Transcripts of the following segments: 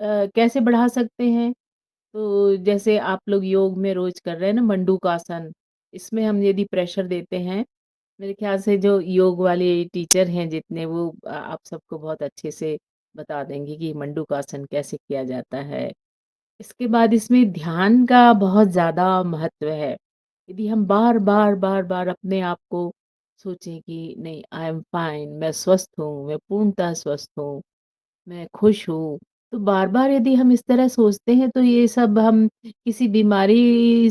कैसे बढ़ा सकते हैं? तो जैसे आप लोग योग में रोज़ कर रहे हैं ना मंडूकासन, इसमें हम यदि प्रेशर देते हैं, मेरे ख़्याल से जो योग वाले टीचर हैं जितने वो आप सबको बहुत अच्छे से बता देंगे कि मंडूकासन कैसे किया जाता है। इसके बाद इसमें ध्यान का बहुत ज़्यादा महत्व है। यदि हम बार-बार, बार-बार अपने आप को सोचें कि नहीं आई एम फाइन, मैं स्वस्थ हूँ, मैं पूर्णतः स्वस्थ हूँ, मैं खुश हूँ। तो बार-बार यदि हम इस तरह सोचते हैं तो ये सब हम किसी बीमारी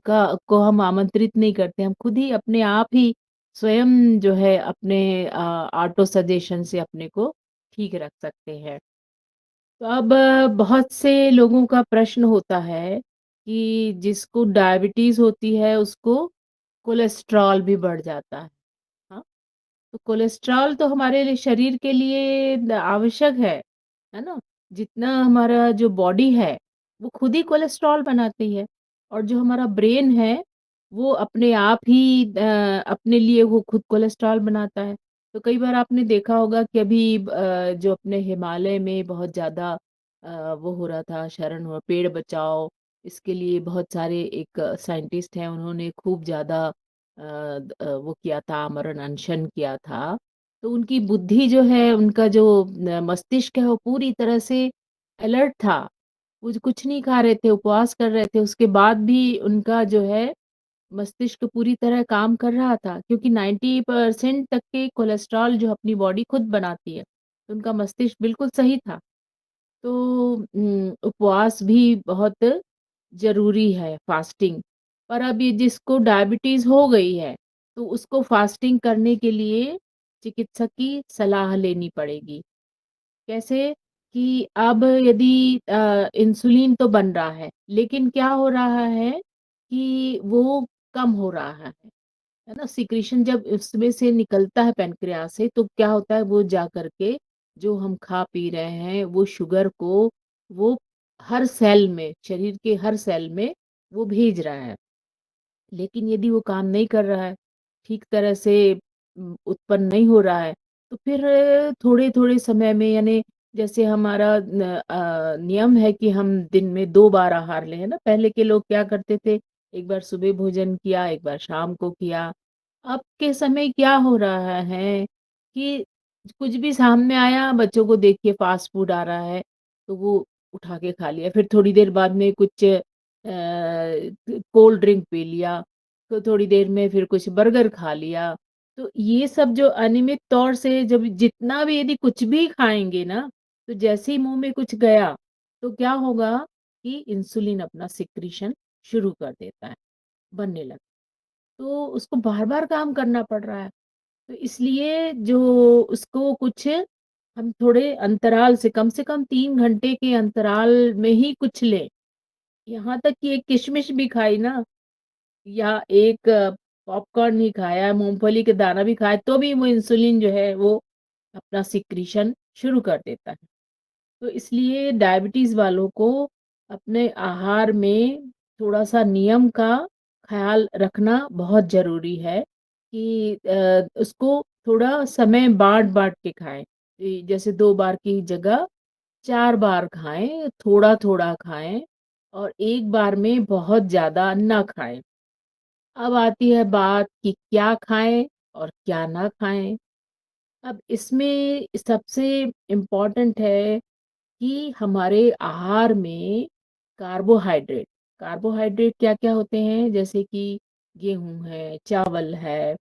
का को हम आमंत्रित नहीं करते। हम खुद ही अपने आप ही स्वयं जो है अपने ऑटो सजेशन से अपने को ठीक रख सकते हैं। तो अब बहुत से लोगों का प्रश्न होता है कि जिसको डायबिटीज़ होती है उसको कोलेस्ट्रॉल भी बढ़ जाता है। हाँ? तो कोलेस्ट्रॉल तो हमारे लिए शरीर के लिए आवश्यक है ना? जितना हमारा जो बॉडी है, वो खुद ही कोलेस्ट्रॉल बनाती है और जो हमारा ब्रेन है, वो अपने आप ही अपने लिए वो खुद कोलेस्ट्रॉल बनाता है। तो कई बार आपने देखा होगा कि अभी जो अपने हिमालय में बहुत ज़्यादा वो हो रहा था क्षरण हुआ, पेड़ बचाओ, इसके लिए बहुत सारे एक साइंटिस्ट हैं, उन्होंने खूब ज़्यादा वो किया था, आमरण अनशन किया था। तो उनकी बुद्धि जो है, उनका जो मस्तिष्क है, वो पूरी तरह से अलर्ट था। वो कुछ नहीं खा रहे थे, उपवास कर रहे थे, उसके बाद भी उनका जो है मस्तिष्क पूरी तरह काम कर रहा था क्योंकि 90% तक के कोलेस्ट्रॉल जो अपनी बॉडी खुद बनाती है, तो उनका मस्तिष्क बिल्कुल सही था। तो उपवास भी बहुत ज़रूरी है, फास्टिंग। पर अब ये जिसको डायबिटीज़ हो गई है, तो उसको फास्टिंग करने के लिए चिकित्सक की सलाह लेनी पड़ेगी। कैसे? कि अब यदि इंसुलिन तो बन रहा है, लेकिन क्या हो रहा है कि वो कम हो रहा है ना? सिक्रीशन जब उसमें से निकलता है पैनक्रियाज़ से तो क्या होता है वो जा कर के जो हम खा-पी रहे हैं वो शुगर को वो हर सेल में, शरीर के हर सेल में वो भेज रहा है। लेकिन यदि वो काम नहीं कर रहा है, ठीक तरह से उत्पन्न नहीं हो रहा है, तो फिर थोड़े-थोड़े समय में यानी जैसे हमारा नियम है कि हम दिन में 2 बार आहार लें, है ना? पहले के लोग क्या करते थे, एक बार सुबह भोजन किया, एक बार शाम को किया। अब के समय क्या हो रहा है कि कुछ भी सामने आया, बच्चों को देखिए फ़ास्ट फ़ूड आ रहा है, तो वो उठा के खा लिया। फिर थोड़ी देर बाद में कुछ कोल्ड ड्रिंक पी लिया, तो थोड़ी देर में फिर कुछ बर्गर खा लिया। तो ये सब जो अनियमित तौर से जब जितना भी यदि कुछ भी खाएँगे ना, तो जैसे ही मुँह में कुछ गया, तो क्या होगा कि इंसुलिन अपना सिक्रीशन शुरू कर देता है, बनने लगता है। तो उसको बार-बार काम करना पड़ रहा है। तो इसलिए जो उसको कुछ हम थोड़े अंतराल से कम 3 घंटे के अंतराल में ही कुछ लें। यहाँ तक कि एक किशमिश भी खाई ना या एक पॉपकॉर्न ही खाया, मूँगफली के दाना भी खाया, तो भी वो इंसुलिन जो है वो अपना सिक्रीशन शुरू कर देता है। तो इसलिए डायबिटीज़ वालों को अपने आहार में थोड़ा-सा नियम का ख़्याल रखना बहुत ज़रूरी है कि उसको थोड़ा समय बाँट-बाँट के खाएँ। जैसे 2 बार की जगह 4 बार खाएँ, थोड़ा-थोड़ा खाएँ और एक बार में बहुत ज़्यादा ना खाएँ। अब आती है बात कि क्या खाएँ और क्या ना खाएँ। अब इसमें सबसे इम्पोर्टेंट है कि हमारे आहार में कार्बोहाइड्रेट कार्बोहाइड्रेट क्या-क्या होते हैं जैसे कि गेहूँ है, चावल है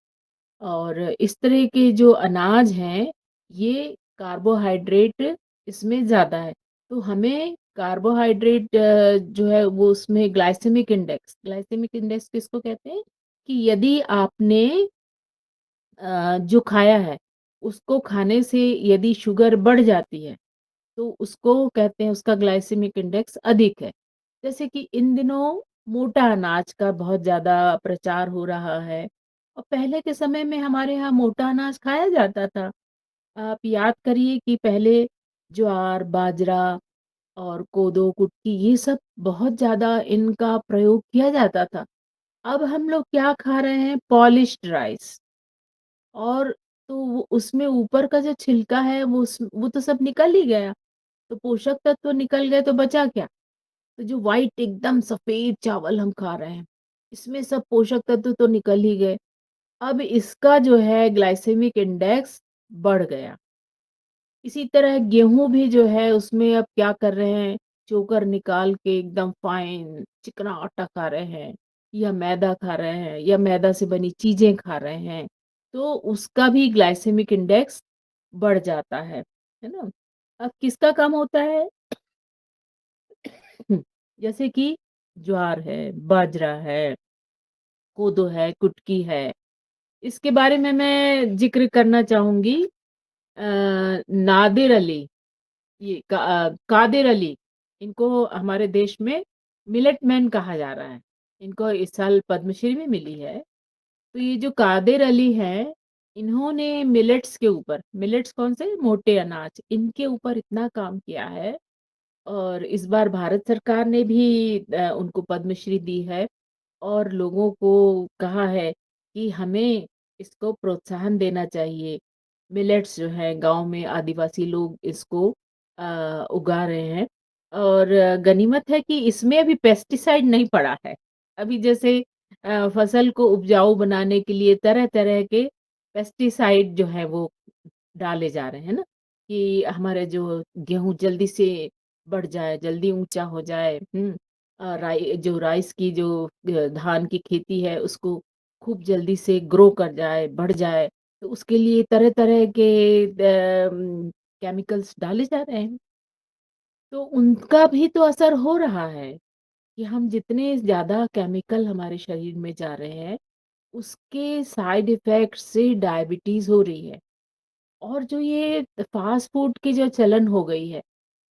और इस तरह के जो अनाज हैं, ये कार्बोहाइड्रेट इसमें ज़्यादा है। तो हमें कार्बोहाइड्रेट जो है वो उसमें ग्लाइसेमिक इंडेक्स किसको कहते हैं? कि यदि आपने जो खाया है, उसको खाने से यदि शुगर बढ़ जाती है तो उसको कहते हैं उसका ग्लाइसेमिक इंडेक्स अधिक है। जैसे कि इन दिनों मोटा अनाज का बहुत ज़्यादा प्रचार हो रहा है और पहले के समय में हमारे यहाँ मोटा अनाज खाया जाता था। आप याद करिए कि पहले ज्वार, बाजरा और कोदो, कुटकी ये सब बहुत ज़्यादा इनका प्रयोग किया जाता था। अब हम लोग क्या खा रहे हैं पॉलिश्ड राइस और तो वो उसमें ऊपर का जो छिलका है वो तो सब निकल ही गया। तो पोषक तत्व निकल गए तो बचा क्या? तो जो व्हाइट एकदम सफ़ेद चावल हम खा रहे हैं, इसमें सब पोषक तत्व तो निकल ही गए। अब इसका जो है ग्लाइसेमिक इंडेक्स बढ़ गया। इसी तरह गेहूँ भी जो है उसमें अब क्या कर रहे हैं, चोकर निकाल के एकदम फाइन चिकना आटा खा रहे हैं, या मैदा खा रहे हैं, या मैदा से बनी चीज़ें खा रहे हैं, तो उसका भी ग्लाइसेमिक इंडेक्स बढ़ जाता है ना? अब किसका काम होता है? जैसे कि ज्वार है, बाजरा है, कोदो है, कुटकी है, इसके बारे में मैं ज़िक्र करना चाहूँगी। नादिर अली, कादिर अली, इनको हमारे देश में मिलेट मैन कहा जा रहा है। इनको इस साल पद्मश्री भी मिली है। तो ये जो कादिर अली हैं, इन्होंने मिलेट्स कौन से? मोटे अनाज, इनके ऊपर इतना काम किया है और इस बार भारत सरकार ने भी उनको पद्मश्री दी है और लोगों को कहा है कि हमें इसको प्रोत्साहन देना चाहिए। मिलेट्स जो है गाँव में आदिवासी लोग इसको उगा रहे हैं और गनीमत है कि इसमें अभी पेस्टिसाइड नहीं पड़ा है। अभी जैसे फसल को उपजाऊ बनाने के लिए तरह-तरह के पेस्टिसाइड जो है वो डाले जा रहे हैं ना, कि हमारे जो गेहूँ जल्दी से बढ़ जाए, जल्दी ऊँचा हो जाए, राइस की जो धान की खेती है उसको खूब जल्दी से ग्रो कर जाए, बढ़ जाए, तो उसके लिए तरह-तरह के केमिकल्स डाले जा रहे हैं। तो उनका भी तो असर हो रहा है कि हम जितने ज़्यादा केमिकल हमारे शरीर में जा रहे हैं, उसके साइड इफ़ेक्ट से डायबिटीज़ हो रही है। और जो ये फ़ास्ट फ़ूड की जो चलन हो गई है,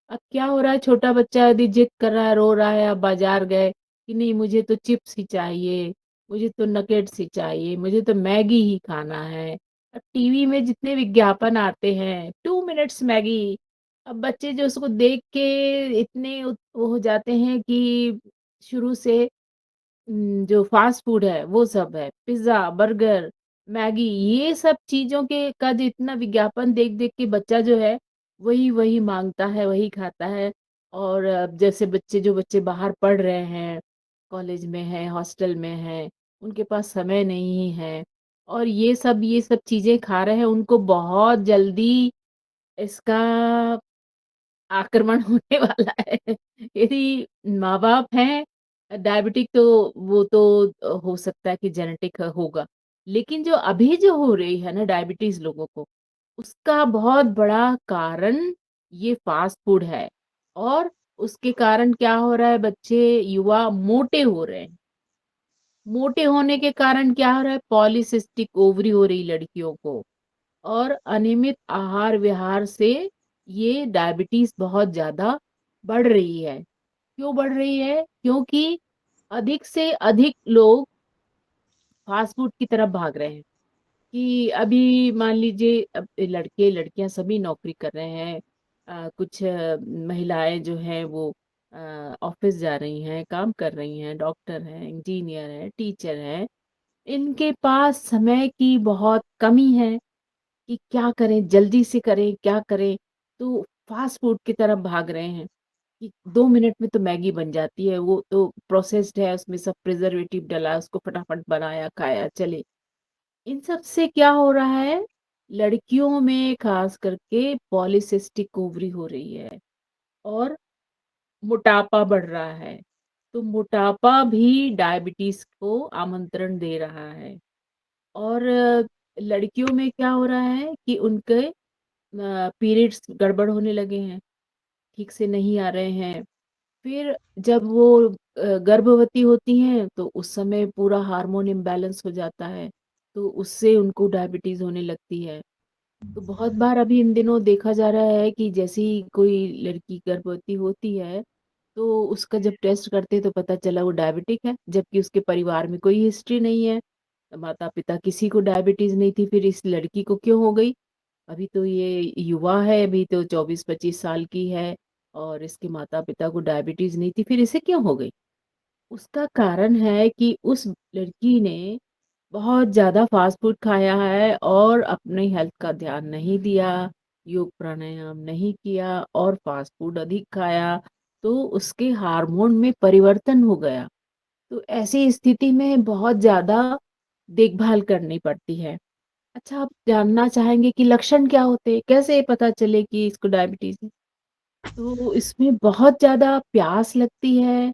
अब क्या हो रहा है, छोटा बच्चा यदि जिद कर रहा है, रो रहा है, आप बाज़ार गए कि नहीं मुझे तो चिप्स ही चाहिए, मुझे तो नगेट्स ही चाहिए, मुझे तो मैगी ही खाना है। अब टीवी में जितने विज्ञापन आते हैं, 2 मिनट्स मैगी, अब बच्चे जो उसको देख के इतने वो हो जाते हैं कि शुरू से जो फ़ास्ट फ़ूड है, वो सब है। पिज़्ज़ा, बर्गर, मैगी, ये सब चीज़ों के का जो इतना विज्ञापन देख-देख के बच्चा जो है, वही-वही माँगता है, वही खाता है। और जैसे बच्चे बाहर पढ़ रहे हैं, कॉलेज में हैं, हॉस्टल में हैं, उनके पास समय नहीं है और ये सब चीज़ें खा रहे हैं, उनको बहुत जल्दी इसका आक्रमण होने वाला है। यदि माँ-बाप हैं डायबिटिक तो वो तो हो सकता है कि जेनेटिक होगा। लेकिन जो अभी जो हो रही है ना डायबिटीज़ लोगों को, उसका बहुत बड़ा कारण ये फ़ास्ट फ़ूड है। और उसके कारण क्या हो रहा है, बच्चे, युवा मोटे हो रहे हैं। मोटे होने के कारण क्या हो रहा है, पॉलीसिस्टिक ओवरी हो रही लड़कियों को। और अनियमित आहार-विहार से ये डायबिटीज़ बहुत ज़्यादा बढ़ रही है। क्यों बढ़ रही है? क्योंकि अधिक से अधिक लोग फ़ास्ट फ़ूड की तरफ भाग रहे हैं, कि अभी मान लीजिए अब लड़के-लड़कियाँ सभी नौकरी कर रहे हैं। कुछ महिलाएँ जो हैं वो ऑफ़िस जा रही हैं, काम कर रही हैं, डॉक्टर हैं, इंजीनियर हैं, टीचर हैं। इनके पास समय की बहुत कमी है। कि क्या करें, जल्दी से करें, क्या करें? तो फ़ास्ट फ़ूड की तरफ भाग रहे हैं कि 2 मिनट में तो मैगी बन जाती है, वो तो प्रोसेस्ड है, उसमें सब प्रिज़र्वेटिव डला है, उसको फटाफट बनाया, खाया, चले। इन सब से क्या हो रहा है, लड़कियों में ख़ास करके पॉलीसिस्टिक ओवरी हो रही है और मोटापा बढ़ रहा है। तो मोटापा भी डायबिटीज़ को आमंत्रण दे रहा है और लड़कियों में क्या हो रहा है कि उनके पीरियड्स गड़बड़ होने लगे हैं, ठीक से नहीं आ रहे हैं। फिर जब वो गर्भवती होती हैं, तो उस समय पूरा हार्मोन इम्बैलेंस हो जाता है, तो उससे उनको डायबिटीज़ होने लगती है। तो बहुत बार अभी इन दिनों देखा जा रहा है कि जैसे ही कोई लड़की गर्भवती होती है, तो उसका जब टेस्ट करते हैं तो पता चला वो डायबिटिक है, जबकि उसके परिवार में कोई हिस्ट्री नहीं है। माता-पिता किसी को डायबिटीज़ नहीं थी, फिर इस लड़की को क्यों हो गई? अभी तो ये युवा है, अभी तो 24-25 साल की है और इसके माता-पिता को डायबिटीज़ नहीं थी, फिर इसे क्यों हो गई? उसका कारण है कि उस लड़की ने बहुत ज़्यादा फ़ास्ट फ़ूड खाया है और अपनी हेल्थ का ध्यान नहीं दिया। योग प्राणायाम नहीं किया और फ़ास्ट फूड अधिक खाया, तो उसके हार्मोन में परिवर्तन हो गया। तो ऐसी स्थिति में बहुत ज़्यादा देखभाल करनी पड़ती है। अच्छा, आप जानना चाहेंगे कि लक्षण क्या होते हैं? कैसे पता चले कि इसको डायबिटीज़ है? तो इसमें बहुत ज़्यादा प्यास लगती है,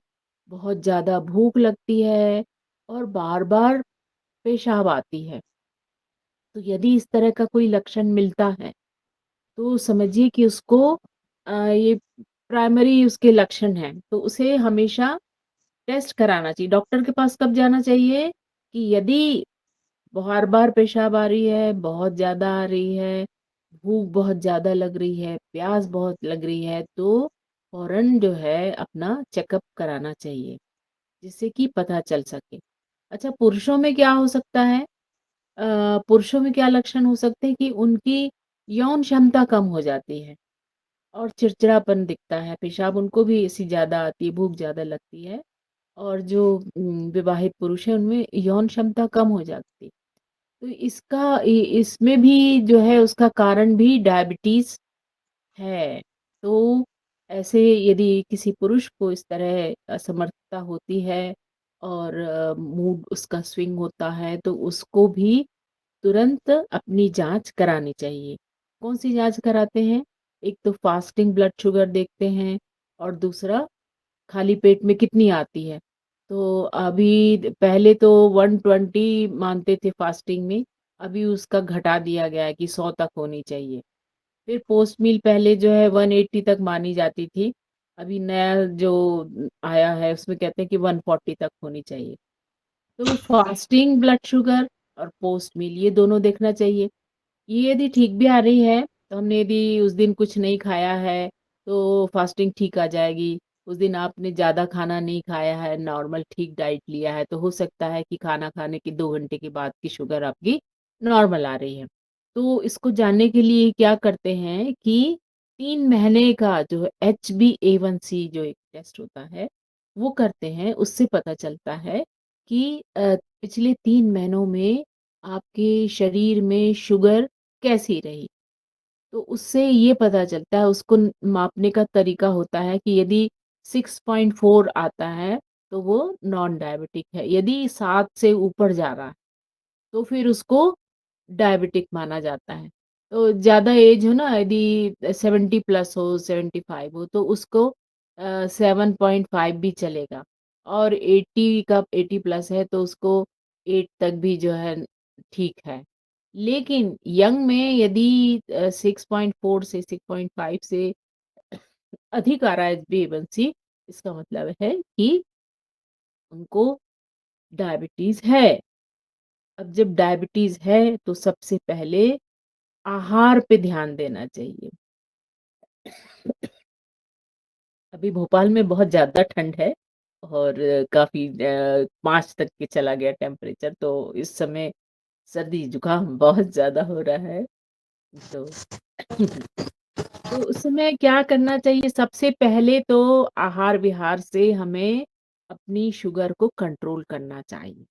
बहुत ज़्यादा भूख लगती है और बार-बार पेशाब आती है। तो यदि इस तरह का कोई लक्षण मिलता है, तो समझिए कि उसको ये प्राइमरी उसके लक्षण हैं, तो उसे हमेशा टेस्ट कराना चाहिए। डॉक्टर के पास कब जाना चाहिए? कि यदि बार-बार पेशाब आ रही है, बहुत ज़्यादा आ रही है, भूख बहुत ज़्यादा लग रही है, प्यास बहुत लग रही है, तो फ़ौरन जो है अपना चेकअप कराना चाहिए, जिससे कि पता चल सके। अच्छा, पुरुषों में क्या हो सकता है? पुरुषों में क्या लक्षण हो सकते हैं कि उनकी यौन क्षमता कम हो जाती है और चिड़चिड़ापन दिखता है, पेशाब उनको भी ऐसी ज़्यादा आती है, भूख ज़्यादा लगती है और जो विवाहित पुरुष हैं, उनमें यौन क्षमता कम हो जाती है। तो इसका इसमें भी जो है उसका कारण भी डायबिटीज़ है। तो ऐसे यदि किसी पुरुष को इस तरह असमर्थता होती है और मूड उसका स्विंग होता है, तो उसको भी तुरंत अपनी जाँच करानी चाहिए। कौन-सी जाँच कराते हैं? एक तो फास्टिंग ब्लड शुगर देखते हैं और दूसरा खाली पेट में कितनी आती है। तो अभी पहले तो 120 मानते थे फास्टिंग में, अभी उसका घटा दिया गया है कि 100 तक होनी चाहिए। फिर पोस्ट मील पहले जो है 180 तक मानी जाती थी, अभी नया जो आया है उसमें कहते हैं कि 140 तक होनी चाहिए। तो फास्टिंग ब्लड शुगर और पोस्ट मील ये दोनों देखना चाहिए। ये यदि ठीक भी आ रही है, तो हमने यदि उस दिन कुछ नहीं खाया है, तो फास्टिंग ठीक आ जाएगी। उस दिन आपने ज़्यादा खाना नहीं खाया है, नॉर्मल ठीक डाइट लिया है, तो हो सकता है कि खाना खाने के 2 घंटे के बाद की शुगर आपकी नॉर्मल आ रही है। तो इसको जानने के लिए क्या करते हैं कि 3 महीने का जो HbA1c जो एक टेस्ट होता है, वो करते हैं। उससे पता चलता है कि पिछले 3 महीनों में आपके शरीर में शुगर कैसी रही? तो उससे ये पता चलता है उसको मापने का तरीका होता है कि यदि 6.4 आता है, तो वो नॉन डायबिटिक है। यदि 7 से ऊपर जा रहा है, तो फिर उसको डायबिटिक माना जाता है। तो ज़्यादा एज हो ना यदि 70 प्लस हो, 75 हो तो उसको 7.5 भी चलेगा और 80 का 80 प्लस है तो उसको 8 तक भी जो है ठीक है। लेकिन यंग में यदि 6.4 से 6.5 से अधिक आ रहा है HbA1c इसका मतलब है कि उनको डायबिटीज़ है। अब जब डायबिटीज़ है तो सबसे पहले आहार पे ध्यान देना चाहिए। अभी भोपाल में बहुत ज़्यादा ठंड है और काफ़ी 5 तक के चला गया टेम्परेचर तो इस समय सर्दी-जुकाम बहुत ज़्यादा हो रहा है। तो तो उस समय क्या करना चाहिए सबसे पहले तो आहार-विहार से हमें अपनी शुगर को कंट्रोल करना चाहिए।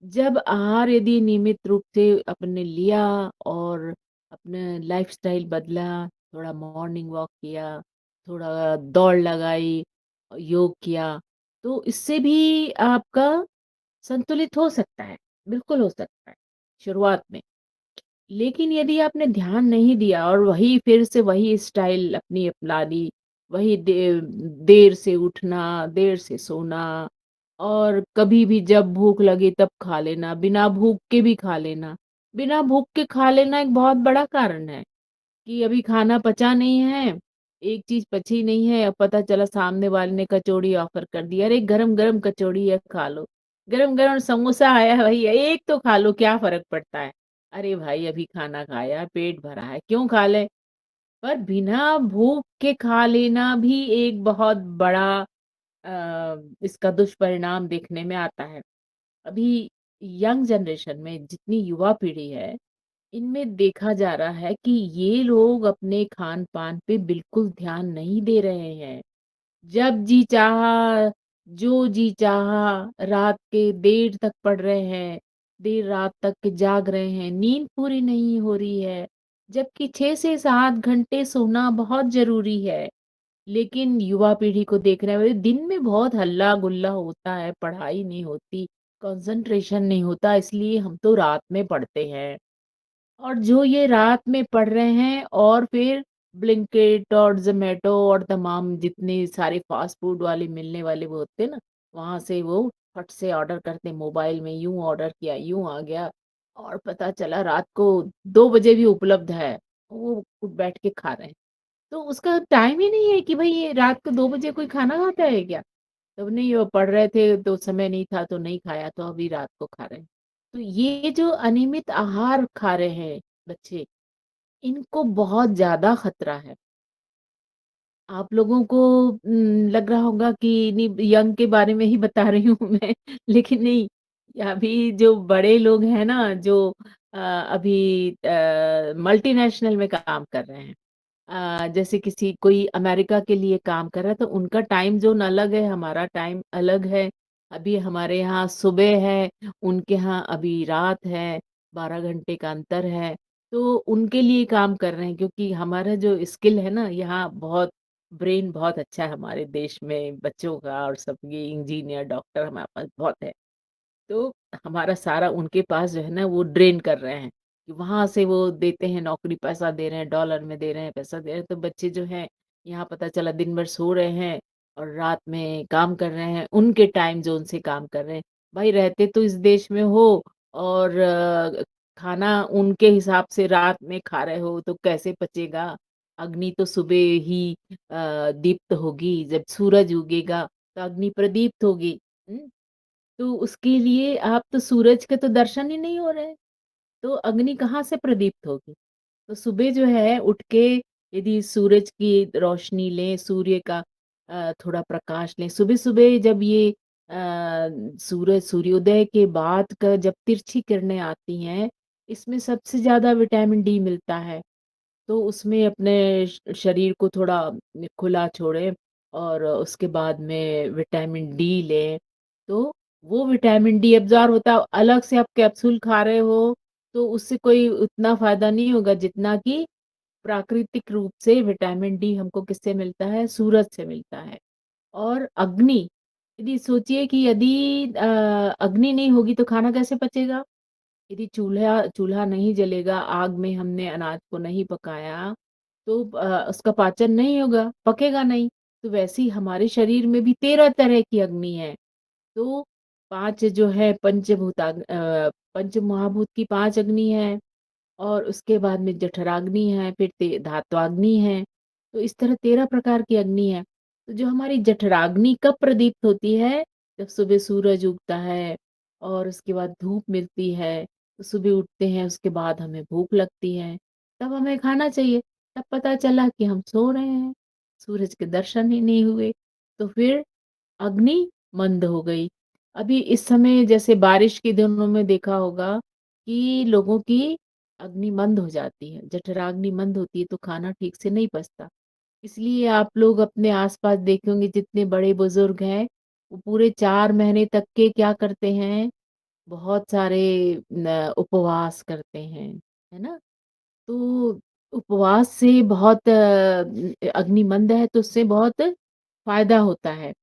जब आहार यदि नियमित रूप से आपने लिया और अपना लाइफ़स्टाइल बदला, थोड़ा मॉर्निंग वॉक किया, थोड़ा दौड़ लगाई, योग किया, तो इससे भी आपका संतुलित हो सकता है, बिल्कुल हो सकता है, शुरुआत में। लेकिन यदि आपने ध्यान नहीं दिया और वही फिर से वही स्टाइल अपनी अपना ली, वही देर से उठना, देर से सोना और कभी भी जब भूख लगे तब खा लेना, बिना भूख के भी खा लेना। बिना भूख के खा लेना एक बहुत बड़ा कारण है कि अभी खाना पचा नहीं है, एक चीज़ पची नहीं है, अब पता चला सामने वाले ने कचौड़ी ऑफ़र कर दी, अरे गरम-गरम कचौड़ी है खा लो। गरम-गरम समोसा आया है भई एक तो खा लो क्या फ़र्क पड़ता है। अरे भाई अभी खाना खाया, पेट भरा है, क्यों खा लें? पर बिना भूख के खा लेना भी एक बहुत बड़ा इसका दुष्परिणाम देखने में आता है। अभी यंग जनरेशन में जितनी युवा पीढ़ी है, इनमें देखा जा रहा है कि ये लोग अपने खान-पान पे बिल्कुल ध्यान नहीं दे रहे हैं। जब जी चाहा, जो जी चाहा, रात के देर तक पढ़ रहे हैं, देर रात तक जाग रहे हैं, नींद पूरी नहीं हो रही है। जबकि 6 से 7 घंटे सोना बहुत ज़रूरी है। लेकिन युवा पीढ़ी को देख रहे हैं, दिन में बहुत हल्ला-गुल्ला होता है, पढ़ाई नहीं होती, कंसंट्रेशन नहीं होता, इसलिए हम तो रात में पढ़ते हैं। और जो ये रात में पढ़ रहे हैं और फिर ब्लिंकिट और ज़ोमैटो और तमाम जितने सारे फ़ास्ट फ़ूड वाले मिलने वाले वो होते हैं ना, वहाँ से वो फट से ऑर्डर करते हैं मोबाइल में, यूँ ऑर्डर किया, यूँ आ गया और पता चला रात को 2 बजे भी उपलब्ध है। वो बैठ के खा रहे हैं। तो उसका टाइम ही नहीं है कि भई ये रात को 2 बजे कोई खाना खाता है क्या? तब नहीं वो पढ़ रहे थे तो समय नहीं था तो नहीं खाया तो अभी रात को खा रहे हैं। तो ये जो अनियमित आहार खा रहे हैं बच्चे, इनको बहुत ज़्यादा खतरा है। आप लोगों को लग रहा होगा कि नहीं यंग के बारे में ही बता रही हूँ मैं लेकिन नहीं, अभी जो बड़े लोग हैं ना जो अभी मल्टीनेशनल में काम कर रहे हैं। जैसे किसी कोई अमेरिका के लिए काम कर रहा है तो उनका टाइम ज़ोन अलग है, हमारा टाइम अलग है। अभी हमारे यहाँ सुबह है, उनके यहाँ अभी रात है, 12 घंटे का अंतर है। तो उनके लिए काम कर रहे हैं क्योंकि हमारा जो स्किल है ना यहाँ बहुत ब्रेन बहुत अच्छा है हमारे देश में बच्चों का और सब ये इंजीनियर, डॉक्टर हमारे पास बहुत है। तो हमारा सारा उनके पास जो है ना वो ड्रेन कर रहे हैं, कि वहाँ से वो देते हैं नौकरी पैसा दे रहे हैं, डॉलर में दे रहे हैं, पैसा दे रहे हैं, तो बच्चे जो हैं यहाँ पता चला दिन भर सो रहे हैं और रात में काम कर रहे हैं, उनके टाइम ज़ोन से काम कर रहे हैं। भाई रहते तो इस देश में हो और खाना उनके हिसाब से रात में खा रहे हो तो कैसे पचेगा? अग्नि तो सुबह ही दीप्त होगी, जब सूरज उगेगा तो अग्नि प्रदीप्त होगी। हुँ? तो उसके लिए आप तो सूरज के तो दर्शन ही नहीं हो रहे, तो अग्नि कहाँ से प्रदीप्त होगी? तो सुबह जो है उठ के यदि सूरज की रोशनी लें, सूर्य का थोड़ा प्रकाश लें, सुबह-सुबह जब ये सूर्योदय के बाद का जब तिरछी किरणें आती हैं, इसमें सबसे ज़्यादा विटामिन डी मिलता है। तो उसमें अपने शरीर को थोड़ा खुला छोड़ें और उसके बाद में विटामिन डी लें, तो वो विटामिन डी अब्ज़ॉर्ब होता है। अलग से आप कैप्सूल खा रहे हो, तो उससे कोई उतना फ़ायदा नहीं होगा जितना कि प्राकृतिक रूप से विटामिन डी हमको किससे मिलता है? सूरज से मिलता है। और अग्नि, यदि सोचिए कि यदि अग्नि नहीं होगी तो खाना कैसे पचेगा? यदि चूल्हा चूल्हा नहीं जलेगा, आग में हमने अनाज को नहीं पकाया, तो उसका पाचन नहीं होगा, पकेगा नहीं। तो वैसे ही हमारे शरीर में भी 13 तरह की अग्नि है। तो 5 जो है पंचमहाभूत की 5 अग्नि है और उसके बाद में जठराग्नि है, फिर ते धात्वाग्नि है। तो इस तरह 13 प्रकार की अग्नि है। तो जो हमारी जठराग्नि कब प्रदीप्त होती है? जब सुबह सूरज उगता है और उसके बाद धूप मिलती है, तो सुबह उठते हैं, उसके बाद हमें भूख लगती है, तब हमें खाना चाहिए। तब पता चला कि हम सो रहे हैं, सूरज के दर्शन ही नहीं हुए। तो फिर अग्नि मंद हो गई। अभी इस समय जैसे बारिश के दिनों में देखा होगा कि लोगों की अग्नि मंद हो जाती है, जठराग्नि मंद होती है तो खाना ठीक से नहीं पचता। इसलिए आप लोग अपने आस-पास देखे होंगे जितने बड़े-बुजुर्ग हैं, वो पूरे 4 महीने तक के क्या करते हैं, बहुत सारे उपवास करते हैं, है ना? तो उपवास से बहुत अग्नि मंद है तो उससे बहुत फ़ायदा होता है।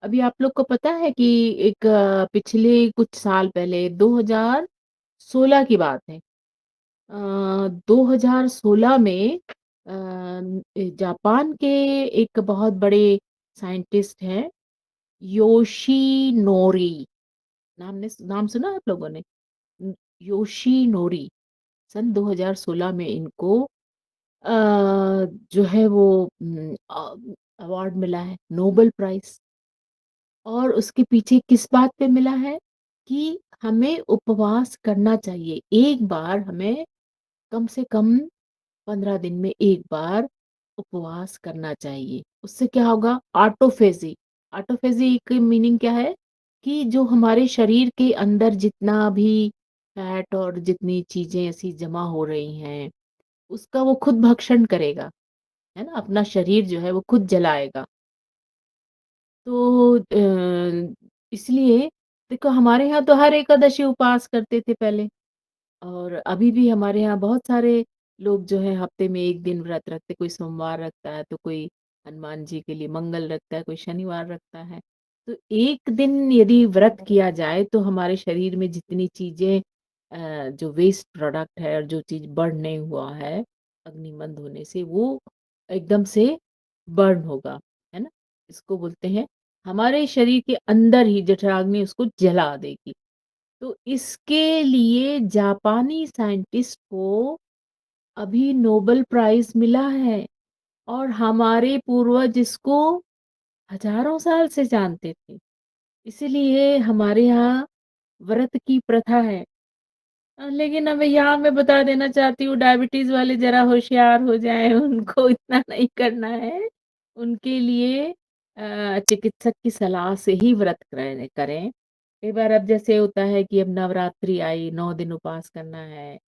अभी आप लोग को पता है कि एक पिछले कुछ साल पहले 2016 की बात है। 2016 में जापान के एक बहुत बड़े साइंटिस्ट हैं, योशिनोरी नाम सुना है आप लोगों ने? योशिनोरी सन 2016 में इनको अ, जो है वो अवार्ड मिला है, नोबेल प्राइज़। और उसके पीछे किस बात पे मिला है? कि हमें उपवास करना चाहिए। एक बार हमें कम से कम 15 दिन में 1 बार उपवास करना चाहिए। उससे क्या होगा? ऑटोफ़ेजी। ऑटोफ़ेजी की मीनिंग क्या है? कि जो हमारे शरीर के अंदर जितना भी फैट और जितनी चीज़ें ऐसी जमा हो रही हैं, उसका वो खुद भक्षण करेगा, है ना? अपना शरीर जो है वो खुद जलाएगा। तो इसलिए देखो हमारे यहाँ तो हर एकादशी उपवास करते थे पहले और अभी भी हमारे यहाँ बहुत सारे लोग जो है हफ्ते में 1 दिन व्रत रखते, कोई सोमवार रखता है, तो कोई हनुमान जी के लिए मंगल रखता है, कोई शनिवार रखता है। तो 1 दिन यदि व्रत किया जाए तो हमारे शरीर में जितनी चीज़ें जो वेस्ट प्रोडक्ट है और जो चीज़ बर्न नहीं हुआ है, अग्निमंद होने से वो एकदम से बर्न होगा, है ना? इसको बोलते हैं हमारे शरीर के अंदर ही जठराग्नि उसको जला देगी। तो इसके लिए जापानी साइंटिस्ट को अभी नोबेल प्राइज़ मिला है और हमारे पूर्वज इसको हज़ारों साल से जानते थे। इसीलिए हमारे यहाँ व्रत की प्रथा है। लेकिन अब यहाँ मैं बता देना चाहती हूँ डायबिटीज़ वाले ज़रा होशियार हो जाएँ, उनको इतना नहीं करना है। उनके लिए चिकित्सक की सलाह से ही व्रत करें। कई बार अब जैसे होता है कि अब नवरात्रि आई, 9 दिन उपवास करना है।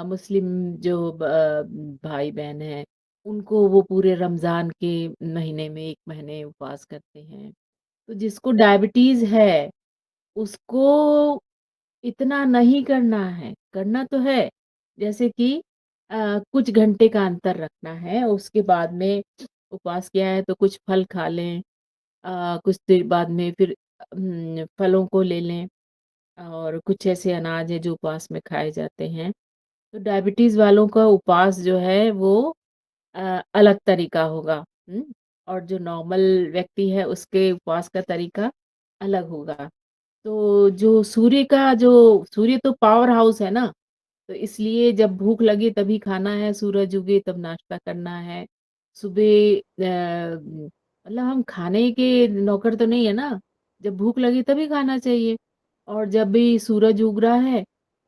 मुस्लिम जो भाई-बहन हैं, उनको वो पूरे रमज़ान के महीने में 1 महीने उपवास करते हैं। तो जिसको डायबिटीज़ है, उसको इतना नहीं करना है, करना तो है। जैसे कि कुछ घंटे का अंतर रखना है, उसके बाद में उपवास किया है तो कुछ फल खा लें। कुछ देर बाद में फिर फलों को ले लें और कुछ ऐसे अनाज हैं जो उपवास में खाए जाते हैं। तो डायबिटीज़ वालों का उपवास जो है वो अलग तरीका होगा, हुँ? और जो नॉर्मल व्यक्ति है उसके उपवास का तरीका अलग होगा। तो जो सूर्य तो पावर हाउस है ना, तो इसलिए जब भूख लगे तभी खाना है, सूरज उगे तब नाश्ता करना है। सुबह मतलब हम खाने के नौकर तो नहीं है ना, जब भूख लगी तभी खाना चाहिए और जब भी सूरज उग रहा है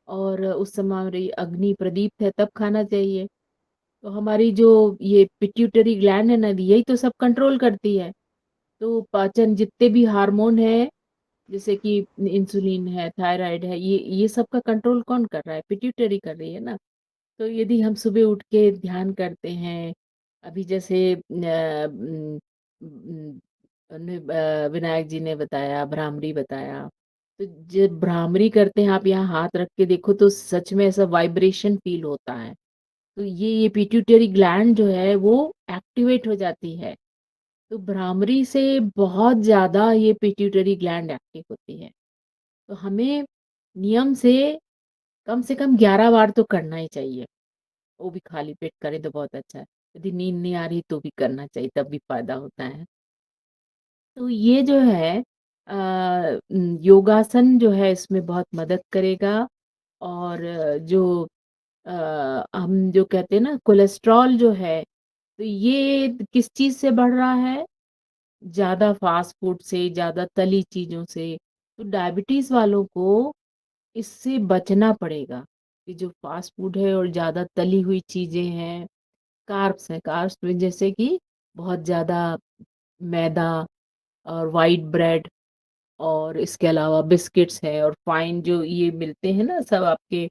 और उस समय हमारी अग्नि प्रदीप्त है तब खाना चाहिए। तो हमारी जो ये पिट्यूटरी ग्लैंड है ना, यही तो सब कंट्रोल करती है। तो पाचन जितने भी हार्मोन हैं, जैसे कि इंसुलिन है, थायराइड है, ये सब का कंट्रोल कौन कर रहा है? पिट्यूटरी कर रही है ना। तो यदि हम सुबह उठ के ध्यान करते हैं, अभी जैसे विनायक जी ने बताया, भ्रामरी बताया, तो जब भ्रामरी करते हैं आप यहाँ हाथ रख के देखो तो सच में ऐसा वाइब्रेशन फ़ील होता है। तो ये पिट्यूटरी ग्लैंड जो है वो एक्टिवेट हो जाती है। तो भ्रामरी से बहुत ज़्यादा ये पिट्यूटरी ग्लैंड एक्टिव होती है। तो हमें नियम से कम 11 बार तो करना ही चाहिए। वो भी खाली पेट करें तो बहुत अच्छा है। यदि नींद नहीं आ रही तो भी करना चाहिए, तब भी फ़ायदा होता है। तो ये जो है योगासन जो है इसमें बहुत मदद करेगा और जो हम जो कहते हैं ना कोलेस्ट्रॉल जो है, तो ये किस चीज़ से बढ़ रहा है? ज़्यादा फ़ास्ट फूड से, ज़्यादा तली चीज़ों से। तो डायबिटीज़ वालों को इससे बचना पड़ेगा। ये जो फ़ास्ट फूड है और ज़्यादा तली हुई चीज़ें हैं, कार्ब्स में जैसे कि बहुत ज़्यादा मैदा और व्हाइट ब्रेड और इसके अलावा बिस्किट्स हैं और फाइन जो ये मिलते हैं ना सब आपके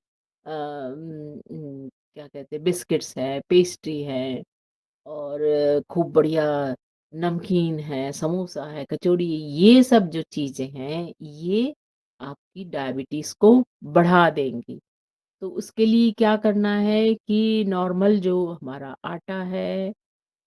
क्या कहते हैं बिस्किट्स हैं, पेस्ट्री है और खूब बढ़िया नमकीन है, समोसा है, कचौड़ी ये सब जो चीज़ें हैं, ये आपकी डायबिटीज़ को बढ़ा देंगी। तो उसके लिए क्या करना है कि नॉर्मल जो हमारा आटा है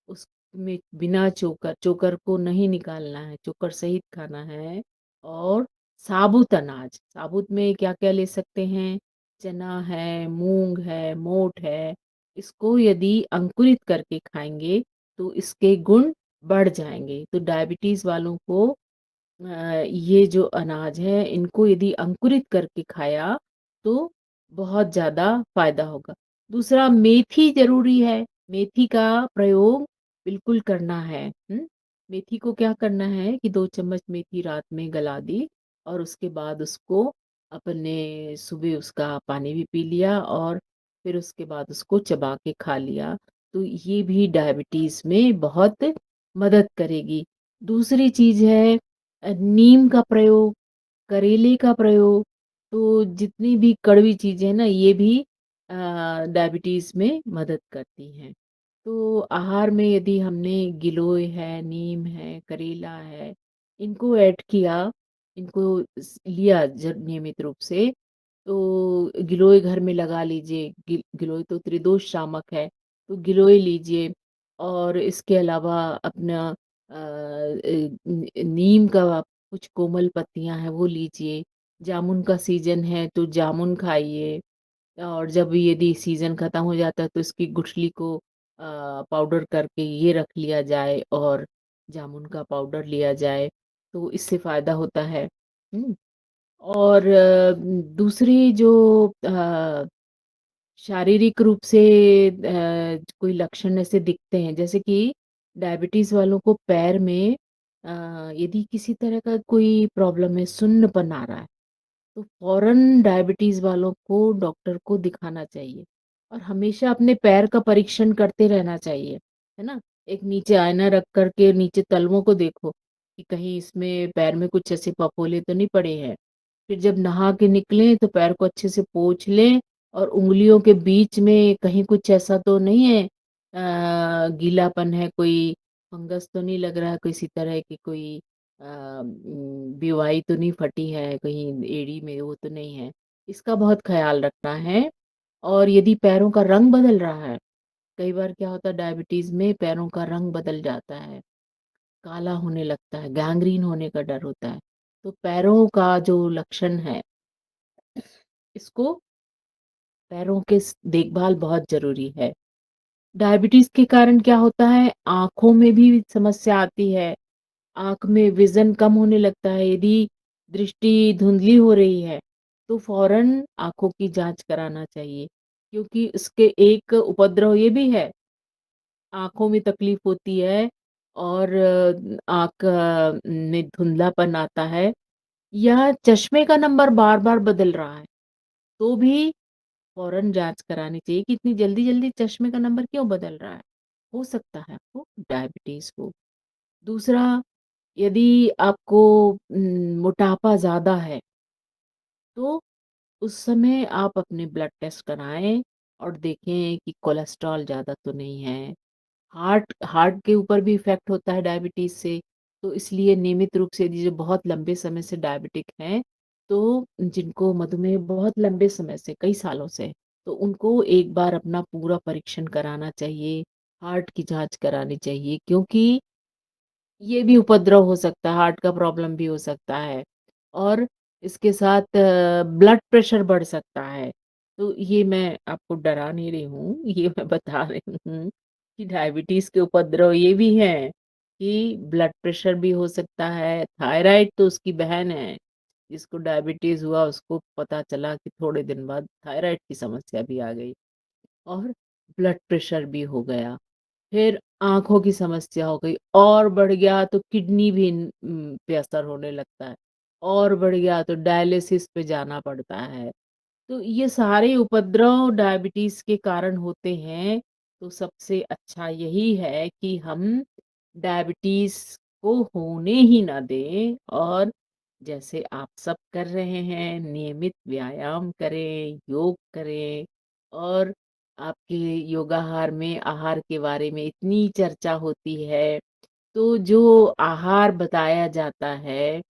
उसमें बिना चोकर चोकर को नहीं निकालना है, चोकर सहित खाना है और साबुत अनाज, साबुत में क्या-क्या ले सकते हैं? चना है, मूँग है, मोठ है, इसको यदि अंकुरित करके खाएँगे, तो इसके गुण बढ़ जाएँगे। तो डायबिटीज़ वालों को ये जो अनाज है, इनको यदि अंकुरित करके खाया, तो बहुत ज़्यादा फ़ायदा होगा। दूसरा मेथी ज़रूरी है, मेथी का प्रयोग बिल्कुल करना है, हुँ? मेथी को क्या करना है कि 2 चम्मच मेथी रात में गला दी और उसके बाद उसको अपने सुबह उसका पानी भी पी लिया और फिर उसके बाद उसको चबा के खा लिया। तो ये भी डायबिटीज़ में बहुत मदद करेगी। दूसरी चीज़ है नीम का प्रयोग, करेले का प्रयोग, तो जितनी भी कड़वी चीज़ें हैं ना ये भी डायबिटीज़ में मदद करती हैं। तो आहार में यदि हमने गिलोय है, नीम है, करेला है, इनको ऐड किया, इनको लिया नियमित रूप से तो गिलोय घर में लगा लीजिए, गिलोय तो त्रिदोष शामक है, तो गिलोय लीजिए और इसके अलावा अपना नीम का कुछ कोमल पत्तियाँ हैं वो लीजिए, जामुन का सीज़न है तो जामुन खाइए और जब यदि सीज़न खत्म हो जाता है तो इसकी गुठली को पाउडर करके ये रख लिया जाए और जामुन का पाउडर लिया जाए, तो इससे फ़ायदा होता है। हुँ? और दूसरी जो अ, शारीरिक रूप से कोई लक्षण ऐसे दिखते हैं, जैसे कि डायबिटीज़ वालों को पैर में यदि किसी तरह का कोई प्रॉब्लम है, सुन्नपन आ रहा है, तो फ़ौरन डायबिटीज़ वालों को डॉक्टर को दिखाना चाहिए और हमेशा अपने पैर का परीक्षण करते रहना चाहिए, है ना? एक नीचे आईना रख कर के नीचे तलवों को देखो कि कहीं इसमें पैर में कुछ ऐसे फफोले तो नहीं पड़े हैं। फिर जब नहा के निकलें तो पैर को अच्छे से पोंछ लें और उँगलियों के बीच में कहीं कुछ ऐसा तो नहीं है गीलापन है, कोई फंगस तो नहीं लग रहा है किसी तरह की कोई बीवाई तो नहीं फटी है कहीं एड़ी में वो तो नहीं है। इसका बहुत ख़्याल रखना है और यदि पैरों का रंग बदल रहा है, कई बार क्या होता है डायबिटीज़ में पैरों का रंग बदल जाता है, काला होने लगता है, गैंग्रीन होने का डर होता है। तो पैरों का जो लक्षण है, इसको पैरों के देखभाल बहुत ज़रूरी है। डायबिटीज़ के कारण क्या होता है, आँखों में भी समस्या आती है। आँख में विज़न कम होने लगता है, यदि दृष्टि धुंधली हो रही है, तो फ़ौरन आँखों की जाँच कराना चाहिए, क्योंकि इसके एक उपद्रव ये भी है, आँखों में तकलीफ़ होती है और आँख में धुंधलापन आता है या चश्मे का नंबर बार-बार बदल रहा है, तो भी फ़ौरन जाँच करानी चाहिए कि इतनी जल्दी-जल्दी चश्मे का नंबर क्यों बदल रहा है? हो सकता है आपको डायबिटीज़ हो। दूसरा, यदि आपको मोटापा ज़्यादा है, तो उस समय आप अपने ब्लड टेस्ट कराएँ और देखें कि कोलेस्ट्रॉल ज़्यादा तो नहीं है। हार्ट हार्ट के ऊपर भी इफ़ेक्ट होता है डायबिटीज़ से, तो इसलिए नियमित रूप से यदि जो बहुत लंबे समय से डायबिटिक हैं, तो जिनको मधुमेह बहुत लंबे समय से, कई सालों से है, तो उनको एक बार अपना पूरा परीक्षण कराना चाहिए, हार्ट की जाँच करानी चाहिए क्योंकि ये भी उपद्रव हो सकता है, हार्ट का प्रॉब्लम भी हो सकता है और इसके साथ ब्लड प्रेशर बढ़ सकता है। तो ये मैं आपको डरा नहीं रही हूँ, ये मैं बता रही हूँ कि डायबिटीज़ के उपद्रव ये भी हैं कि ब्लड प्रेशर भी हो सकता है, थायरॉइड तो उसकी बहन है। जिसको डायबिटीज़ हुआ उसको पता चला कि थोड़े दिन बाद थायरॉइड की समस्या भी आ गई और ब्लड प्रेशर भी हो गया। फिर आँखों की समस्या हो गई और बढ़ गया तो किडनी भी पे असर होने लगता है और बढ़ गया तो डायलिसिस पे जाना पड़ता है। तो ये सारे उपद्रव डायबिटीज़ के कारण होते हैं, तो सबसे अच्छा यही है कि हम डायबिटीज़ को होने ही ना दें और जैसे आप सब कर रहे हैं, नियमित व्यायाम करें, योग करें और आपके योगाहार में आहार के बारे में इतनी चर्चा होती है, तो जो आहार बताया जाता है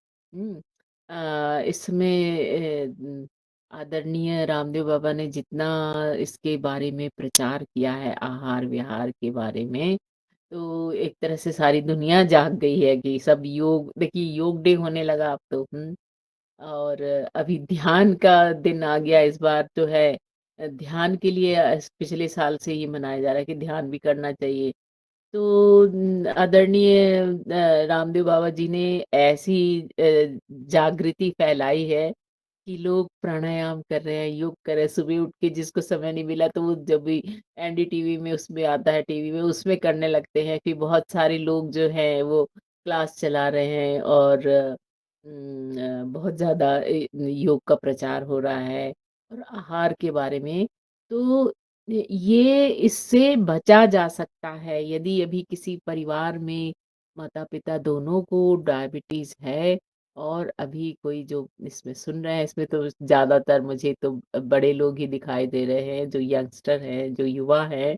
इसमें आदरणीय रामदेव बाबा ने जितना इसके बारे में प्रचार किया है आहार-विहार के बारे में, तो एक तरह से सारी दुनिया जाग गई है कि सब योग देखिए योग डे होने लगा अब तो और अभी ध्यान का दिन आ गया इस बार तो है ध्यान के लिए पिछले साल से ये मनाया जा रहा है कि ध्यान भी करना चाहिए। तो आदरणीय रामदेव बाबा जी ने ऐसी जागृति फैलाई है कि लोग प्राणायाम कर रहे हैं, योग कर रहे हैं, सुबह उठ के जिसको समय नहीं मिला तो वो जब भी एनडीटीवी में उसमें आता है टीवी में उसमें करने लगते हैं। फिर बहुत सारे लोग जो हैं वो क्लास चला रहे हैं और बहुत ज़्यादा योग का प्रचार हो रहा है और आहार के बारे में। तो ये इससे बचा जा सकता है यदि अभी किसी परिवार में माता-पिता दोनों को डायबिटीज़ है और अभी कोई जो इसमें सुन रहे हैं, इसमें तो ज़्यादातर मुझे तो बड़े लोग ही दिखाई दे रहे हैं, जो यंगस्टर हैं, जो युवा हैं,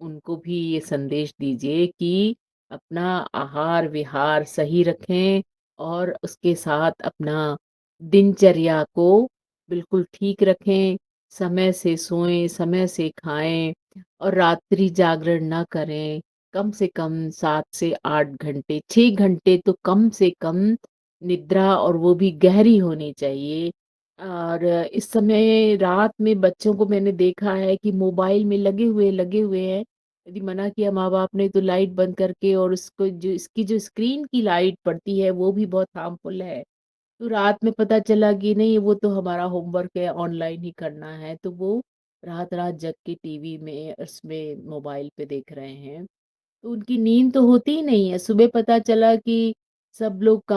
उनको भी ये संदेश दीजिए कि अपना आहार-विहार सही रखें और उसके साथ अपना दिनचर्या को बिल्कुल ठीक रखें, समय से सोएँ, समय से खाएँ और रात्रि जागरण ना करें। कम से कम 7 से 8 घंटे, 6 घंटे तो कम से कम निद्रा और वो भी गहरी होनी चाहिए। और इस समय रात में बच्चों को मैंने देखा है कि मोबाइल में लगे हुए हैं। यदि मना किया माँ-बाप ने तो लाइट बंद करके और उसको जो इसकी जो स्क्रीन की लाइट पड़ती है वो भी बहुत हार्मफुल है। तो रात में पता चला कि नहीं वो तो हमारा होमवर्क है, ऑनलाइन ही करना है, तो वो रात-रात जग के टीवी में उसमें मोबाइल पे देख रहे हैं। तो उनकी नींद तो होती ही नहीं है। सुबह पता चला कि सब लोग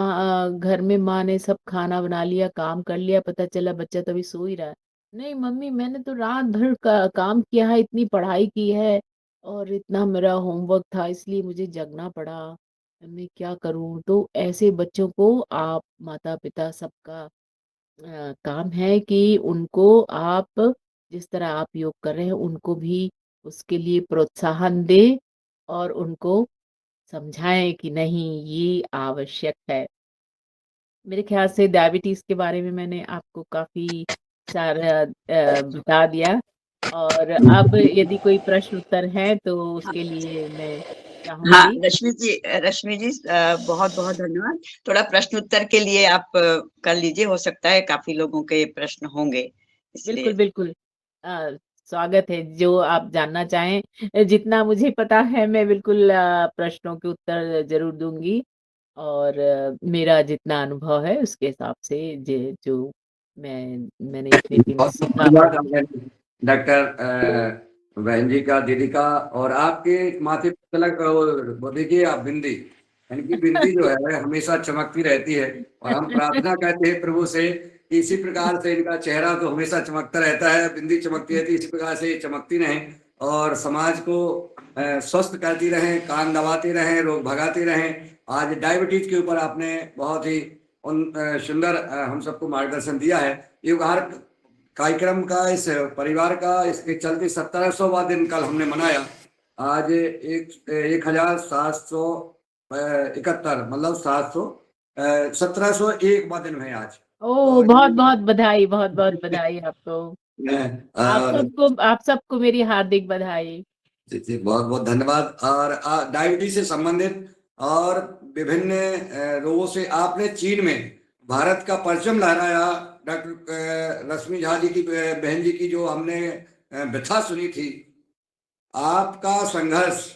घर में माँ ने सब खाना बना लिया, काम कर लिया, पता चला बच्चा तो अभी सो ही रहा है। नहीं मम्मी मैंने तो रात भर का काम किया है, इतनी पढ़ाई की है और इतना मेरा होमवर्क था इसलिए मुझे जगना पड़ा। मैं क्या करूँ? तो ऐसे बच्चों को आप माता-पिता सबका काम है कि उनको आप जिस तरह आप योग कर रहे हैं उनको भी उसके लिए प्रोत्साहन दें और उनको समझाएँ कि नहीं ये आवश्यक है। मेरे ख़्याल से डायबिटीज़ के बारे में मैंने आपको काफ़ी सारा बता दिया और अब यदि कोई प्रश्न उत्तर है तो उसके लिए मैं हाँ, चाहूँगी। रश्मि जी बहुत-बहुत धन्यवाद। थोड़ा प्रश्न उत्तर के लिए आप कर लीजिए, हो सकता है काफ़ी लोगों के प्रश्न होंगे, बिल्कुल, इसलिए। बिल्कुल। अ, स्वागत है, जो आप जानना चाहें जितना मुझे पता है मैं बिल्कुल प्रश्नों के उत्तर ज़रूर दूँगी और मेरा जितना अनुभव है उसके हिसाब से जो मैंने इतने दिन बहुत बहुत सीखा धन्यवाद पढ़ा। आपने डॉक्टर बहन जी का, दीदी का, और आपके माथे पे तिलक, वो देखिए आप बिंदी, इनकी बिंदी जो है हमेशा चमकती रहती है। और हम प्रार्थना करते हैं प्रभु से कि इसी प्रकार से इनका चेहरा तो हमेशा चमकता रहता है, बिंदी चमकती रहती है, इसी प्रकार से ये चमकती रहें और समाज को स्वस्थ करती रहें, कान दबाती रहें, रोग भगाती रहें। आज डायबिटीज के ऊपर आपने बहुत ही सुंदर हम सबको मार्गदर्शन दिया है। ये हर कार्यक्रम का, इस परिवार का, इसके चलते 1700वां दिन कल हमने मनाया। आज 1771, मतलब 1701वां दिन है आज। ओह! तो ये बहुत-बहुत बधाई, बहुत-बहुत बधाई आपको। और आप सबको मेरी हार्दिक बधाई। जी, जी, बहुत बहुत धन्यवाद। और डायबिटीज से संबंधित और विभिन्न रोगों से आपने चीन में भारत का परचम लहराया। डॉक्टर रश्मि झा जी की, बहन जी की, जो हमने व्यथा सुनी थी, आपका संघर्ष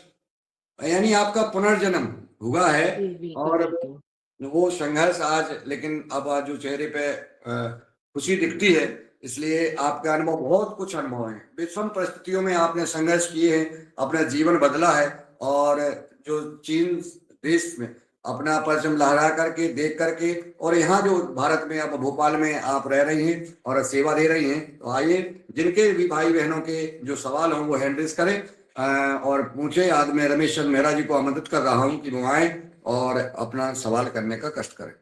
यानी आपका पुनर्जन्म हुआ है। जी, बिल्कुल, और बिल्कुल। वो संघर्ष आज, लेकिन अब आज जो चेहरे पे खुशी दिखती है, इसलिए आपके अनुभव, बहुत कुछ अनुभव है, विषम परिस्थितियों में आपने संघर्ष किए हैं, अपना जीवन बदला है। और जो चीन देश में अपना परचम लहरा करके, देख करके, और यहाँ जो भारत में, अब भोपाल में आप रह रही हैं और सेवा दे रही हैं, तो आइए, जिनके भी भाई बहनों के जो सवाल हों वो हैंड रेस करें और पूछे। आज मैं रमेश चंद्र मेहरा जी को आमंत्रित कर रहा हूँ कि वो आए और अपना सवाल करने का कष्ट करें।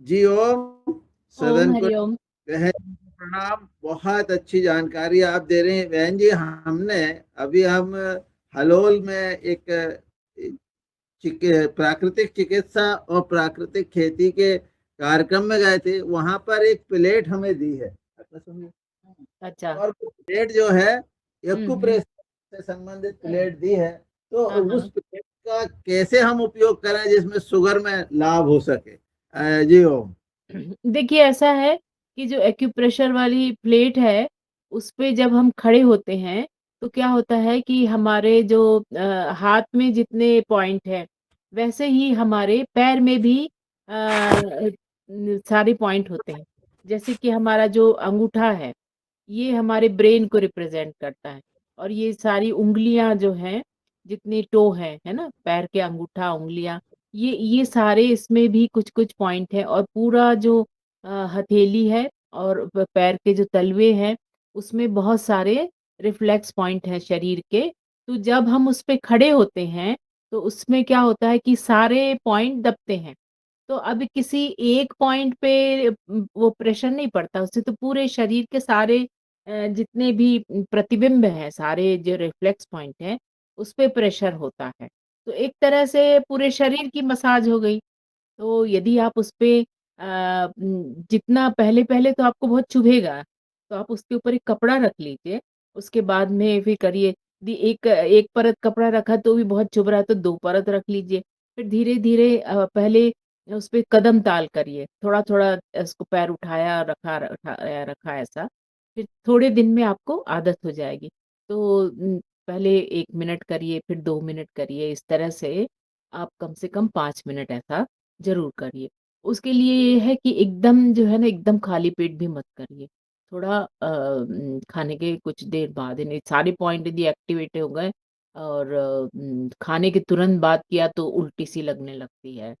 जी ओम। ओम सदन को हरिओम। बहन जी को प्रणाम। बहुत अच्छी जानकारी आप दे रहे हैं बहन जी। हम हलोल में एक प्राकृतिक चिकित्सा और प्राकृतिक खेती के कार्यक्रम में गए थे। वहां पर एक प्लेट हमें दी है, अच्छा सुनिए। अच्छा। और वो प्लेट जो है हुँ, हुँ। एक्यूप्रेशर से संबंधित प्लेट दी है। तो हाँ, उस हाँ। प्लेट का कैसे हम उपयोग करें जिसमें शुगर में लाभ हो सके? जी ओम। देखिए ऐसा है कि जो एक्यूप्रेशर वाली प्लेट है, उसपे जब हम खड़े होते हैं, तो क्या होता है कि हमारे जो हाथ में जितने पॉइंट हैं, वैसे ही हमारे पैर में भी सारे पॉइंट होते हैं। जैसे कि हमारा जो अंगूठा है, ये हमारे ब्रेन को रिप्रेज़ेंट करता है और ये सारी उँगलियाँ जो हैं, जितनी टो है ना? पैर के अंगूठा, उँगलियाँ, ये सारे इसमें भी कुछ-कुछ पॉइंट हैं और पूरा जो हथेली है और पैर के जो तलवे हैं, उसमें बहुत सारे रिफ्लेक्स पॉइंट हैं शरीर के। तो जब हम उस पे खड़े होते हैं, तो उसमें क्या होता है कि सारे पॉइंट दबते हैं। तो अब किसी एक पॉइंट पे वो प्रेशर नहीं पड़ता, उससे तो पूरे शरीर के सारे जितने भी प्रतिबिंब हैं, सारे जो रिफ्लेक्स पॉइंट हैं, उस पे प्रेशर होता है। तो एक तरह से पूरे शरीर की मसाज हो गई। तो यदि आप उस पे जितना पहले-पहले तो आपको बहुत चुभेगा, तो आप उसके ऊपर एक कपड़ा रख लीजिए, उसके बाद में फिर करिए। एक एक परत कपड़ा रखा तो भी बहुत चुभ रहा है, तो 2 परत रख लीजिए। फिर धीरे-धीरे पहले उसपे कदम ताल करिए, थोड़ा-थोड़ा उसको पैर उठाया रखा ऐसा, फिर थोड़े दिन में आपको आदत हो जाएगी। तो पहले 1 मिनट करिए, फिर 2 मिनट करिए, इस तरह से आप कम से कम 5 मिनट ऐसा ज़रूर करिए। उसके लिए ये है कि एकदम जो है ना, एकदम खाली पेट भी मत करिए। थोड़ा खाने के कुछ देर बाद यानी सारे पॉइंट यदि एक्टिवेट हो गए और खाने के तुरंत बाद किया तो उल्टी सी लगने लगती है।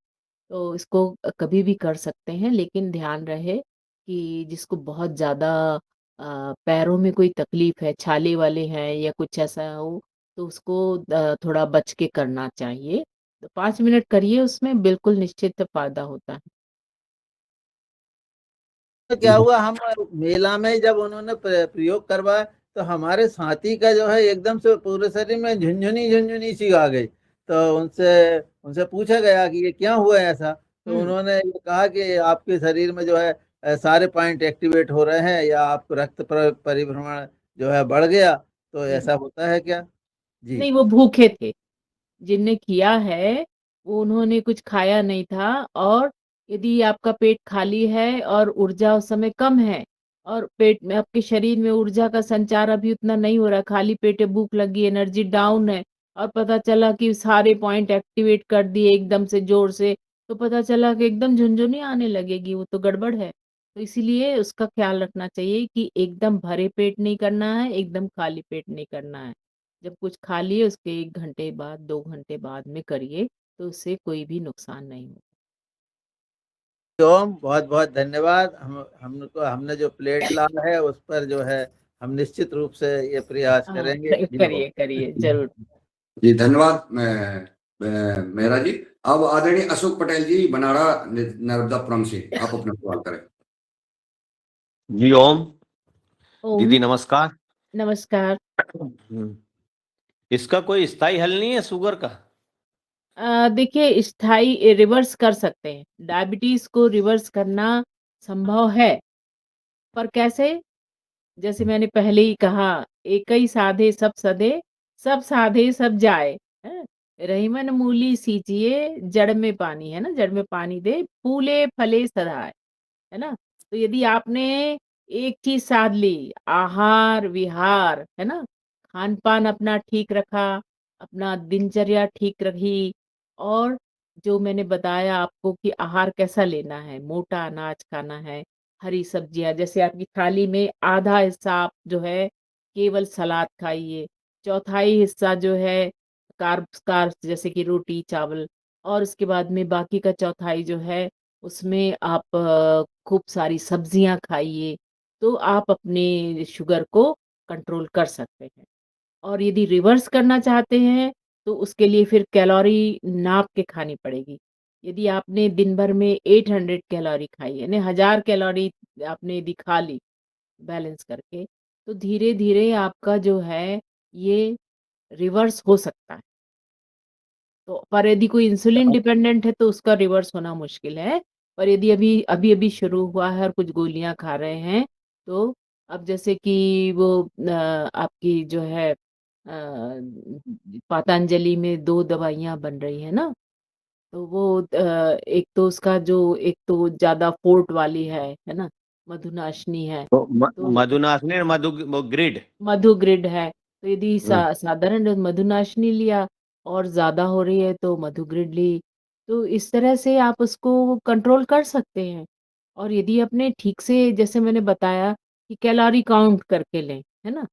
तो इसको कभी भी कर सकते हैं, लेकिन ध्यान रहे कि जिसको बहुत ज़्यादा पैरों में कोई तकलीफ़ है, छाले वाले हैं या कुछ ऐसा हो, तो उसको थोड़ा बच के करना चाहिए। तो 5 मिनट करिए, उसमें बिल्कुल निश्चित फ़ायदा होता है। तो क्या हुआ, हम मेला में जब उन्होंने प्रयोग करवाया तो हमारे साथी का जो है एकदम से पूरे शरीर में झुनझुनी झुनझुनी सी आ गई। तो उनसे उनसे पूछा गया कि ये क्या हुआ ऐसा, तो हुँ, उन्होंने ये कहा कि आपके शरीर में जो है सारे पॉइंट एक्टिवेट हो रहे हैं या आपको रक्त परिभ्रमण जो है बढ़ गया, तो जी। ऐसा होता है क्या? जी। नहीं, वो भूखे थे। जिनने किया है, वो उन्होंने कुछ खाया नहीं था और यदि आपका पेट खाली है और ऊर्जा उस समय कम है और पेट में आपके शरीर में ऊर्जा का संचार अभी उतना नहीं हो रहा, खाली पेट है, भूख लगी, एनर्जी डाउन है और पता चला कि सारे पॉइंट एक्टिवेट कर दिए एकदम से ज़ोर से, तो पता चला कि एकदम झुनझुनी आने लगेगी, वो तो गड़बड़ है। तो इसीलिए उसका ख़्याल रखना चाहिए कि एकदम भरे पेट नहीं करना है, एकदम खाली पेट नहीं करना है। जब कुछ खा लिए उसके 1 घंटे बाद, 2 घंटे बाद में करिए, तो उससे कोई भी नुकसान नहीं होगा। ओम बहुत-बहुत धन्यवाद। हमको हमने जो प्लेट लाया है उस पर जो है हम निश्चित रूप से ये प्रयास हाँ, करेंगे। जी ओम। करिए, ज़रूर। जी, धन्यवाद मेहरा जी। अब आदरणीय अशोक पटेल जी बनाड़ा नर्मदापुरम से आप अपना सवाल करें। जी ओम। ओम, दीदी नमस्कार। नमस्कार। इसका कोई स्थायी हल नहीं है शुगर का? देखिए स्थायी रिवर्स कर सकते हैं, डायबिटीज़ को रिवर्स करना संभव है, पर कैसे? जैसे मैंने पहले ही कहा, एकई साधे सब सधे, सब साधे सब जाए, हैं? रहीमन मूली सींचिए, जड़ में पानी, है ना? जड़ में पानी दे, फूले फले सधाए। है ना? तो यदि आपने एक चीज़ साध ली, आहार-विहार, है ना? खान-पान अपना ठीक रखा, अपना दिनचर्या ठीक रखी और जो मैंने बताया आपको कि आहार कैसा लेना है, मोटा अनाज खाना है, हरी सब्जियाँ जैसे आपकी थाली में आधा हिस्सा आप जो है केवल सलाद खाइए, चौथाई हिस्सा जो है कार्ब्स कार्ब्स जैसे कि रोटी, चावल और उसके बाद में बाकी का चौथाई जो है उसमें आप खूब सारी सब्जियाँ खाइए, तो आप अपने शुगर को कंट्रोल कर सकते हैं। और यदि रिवर्स करना चाहते हैं, तो उसके लिए फिर कैलोरी नाप के खानी पड़ेगी। यदि आपने दिन भर में 800 कैलोरी खाई, यानी 1000 कैलोरी आपने यदि खा ली बैलेंस करके, तो धीरे-धीरे आपका जो है, ये रिवर्स हो सकता है। तो पर यदि कोई इंसुलिन डिपेंडेंट है तो उसका रिवर्स होना मुश्किल है। पर यदि अभी-अभी शुरू हुआ है और कुछ गोलियाँ खा रहे हैं, तो अब जैसे कि वो आपकी जो है पतंजलि में 2 दवाइयाँ बन रही हैं ना, तो वो एक तो उसका जो एक तो ज़्यादा फोर्ट वाली है ना? मधुनाशनी है, तो तो मधुनाशनी और वो ग्रिड। मधु ग्रिड है, तो यदि हम्म। साधारण मधुनाशनी लिया और ज़्यादा हो रही है तो मधु ग्रिड ली, तो इस तरह से आप उसको कंट्रोल कर सकते हैं। और यदि आपने ठीक से जैसे मैंने बताया कि कैलोरी काउंट करके लें, है ना?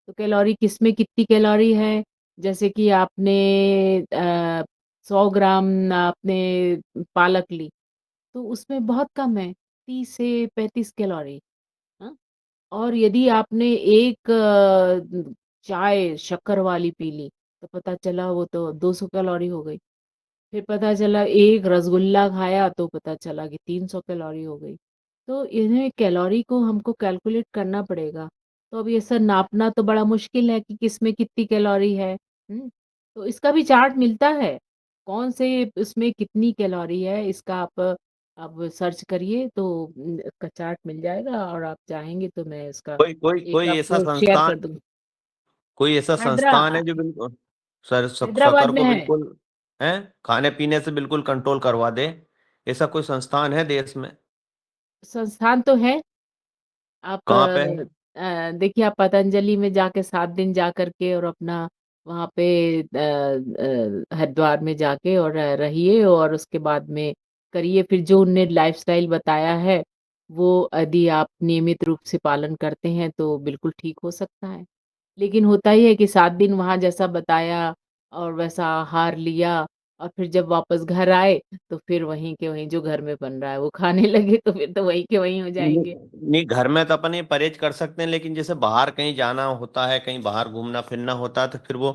तो कैलोरी किसमें कितनी कैलोरी है, जैसे कि आपने 100 ग्राम आपने पालक ली, तो उसमें बहुत कम है, 30 से 35 कैलोरी, हाँ? और यदि आपने एक चाय शक्कर वाली पी ली, तो पता चला वो तो 200 कैलोरी हो गई। फिर पता चला एक रसगुल्ला खाया तो पता चला कि 300 कैलोरी हो गई। तो इन्हें कैलोरी को हमको कैलकुलेट करना पड़ेगा। तो अब ये सब नापना तो बड़ा मुश्किल है कि किसमें कितनी कैलोरी है। हुँ? तो इसका भी चार्ट मिलता है। कौन से उसमें कितनी कैलोरी है इसका आप आप सर्च करिए तो इसका चार्ट मिल जाएगा और आप चाहेंगे तो मैं इसका कोई कोई एक कोई ऐसा आपको शेयर कर संस्थान, दूँगी। कोई ऐसा हैदरा संस्थान है जो बिल्कुल शक्कर हैदराबाद में को है। बिल्कुल है खाने पीने से बिल्कुल कंट्रोल करवा दे? ऐसा कोई संस्थान है देश में? संस्थान तो है। आप कहाँ पे है? देखिए आप पतंजलि में जाके 7 दिन जा कर के और अपना वहाँ पे हरिद्वार में जाके और रहिए और उसके बाद में करिए फिर जो उनने लाइफ़स्टाइल बताया है, वो यदि आप नियमित रूप से पालन करते हैं तो बिल्कुल ठीक हो सकता है। लेकिन होता ही है कि 7 दिन वहाँ जैसा बताया और वैसा आहार लिया और फिर जब वापस घर आए, तो फिर वहीं के वहीं जो घर में बन रहा है वो खाने लगे तो फिर तो वहीं के वहीं हो नहीं, जाएँगे। नहीं, घर में तो अपन ये परहेज कर सकते हैं, लेकिन जैसे बाहर कहीं जाना होता है, कहीं बाहर घूमना फिरना होता है, तो फिर वो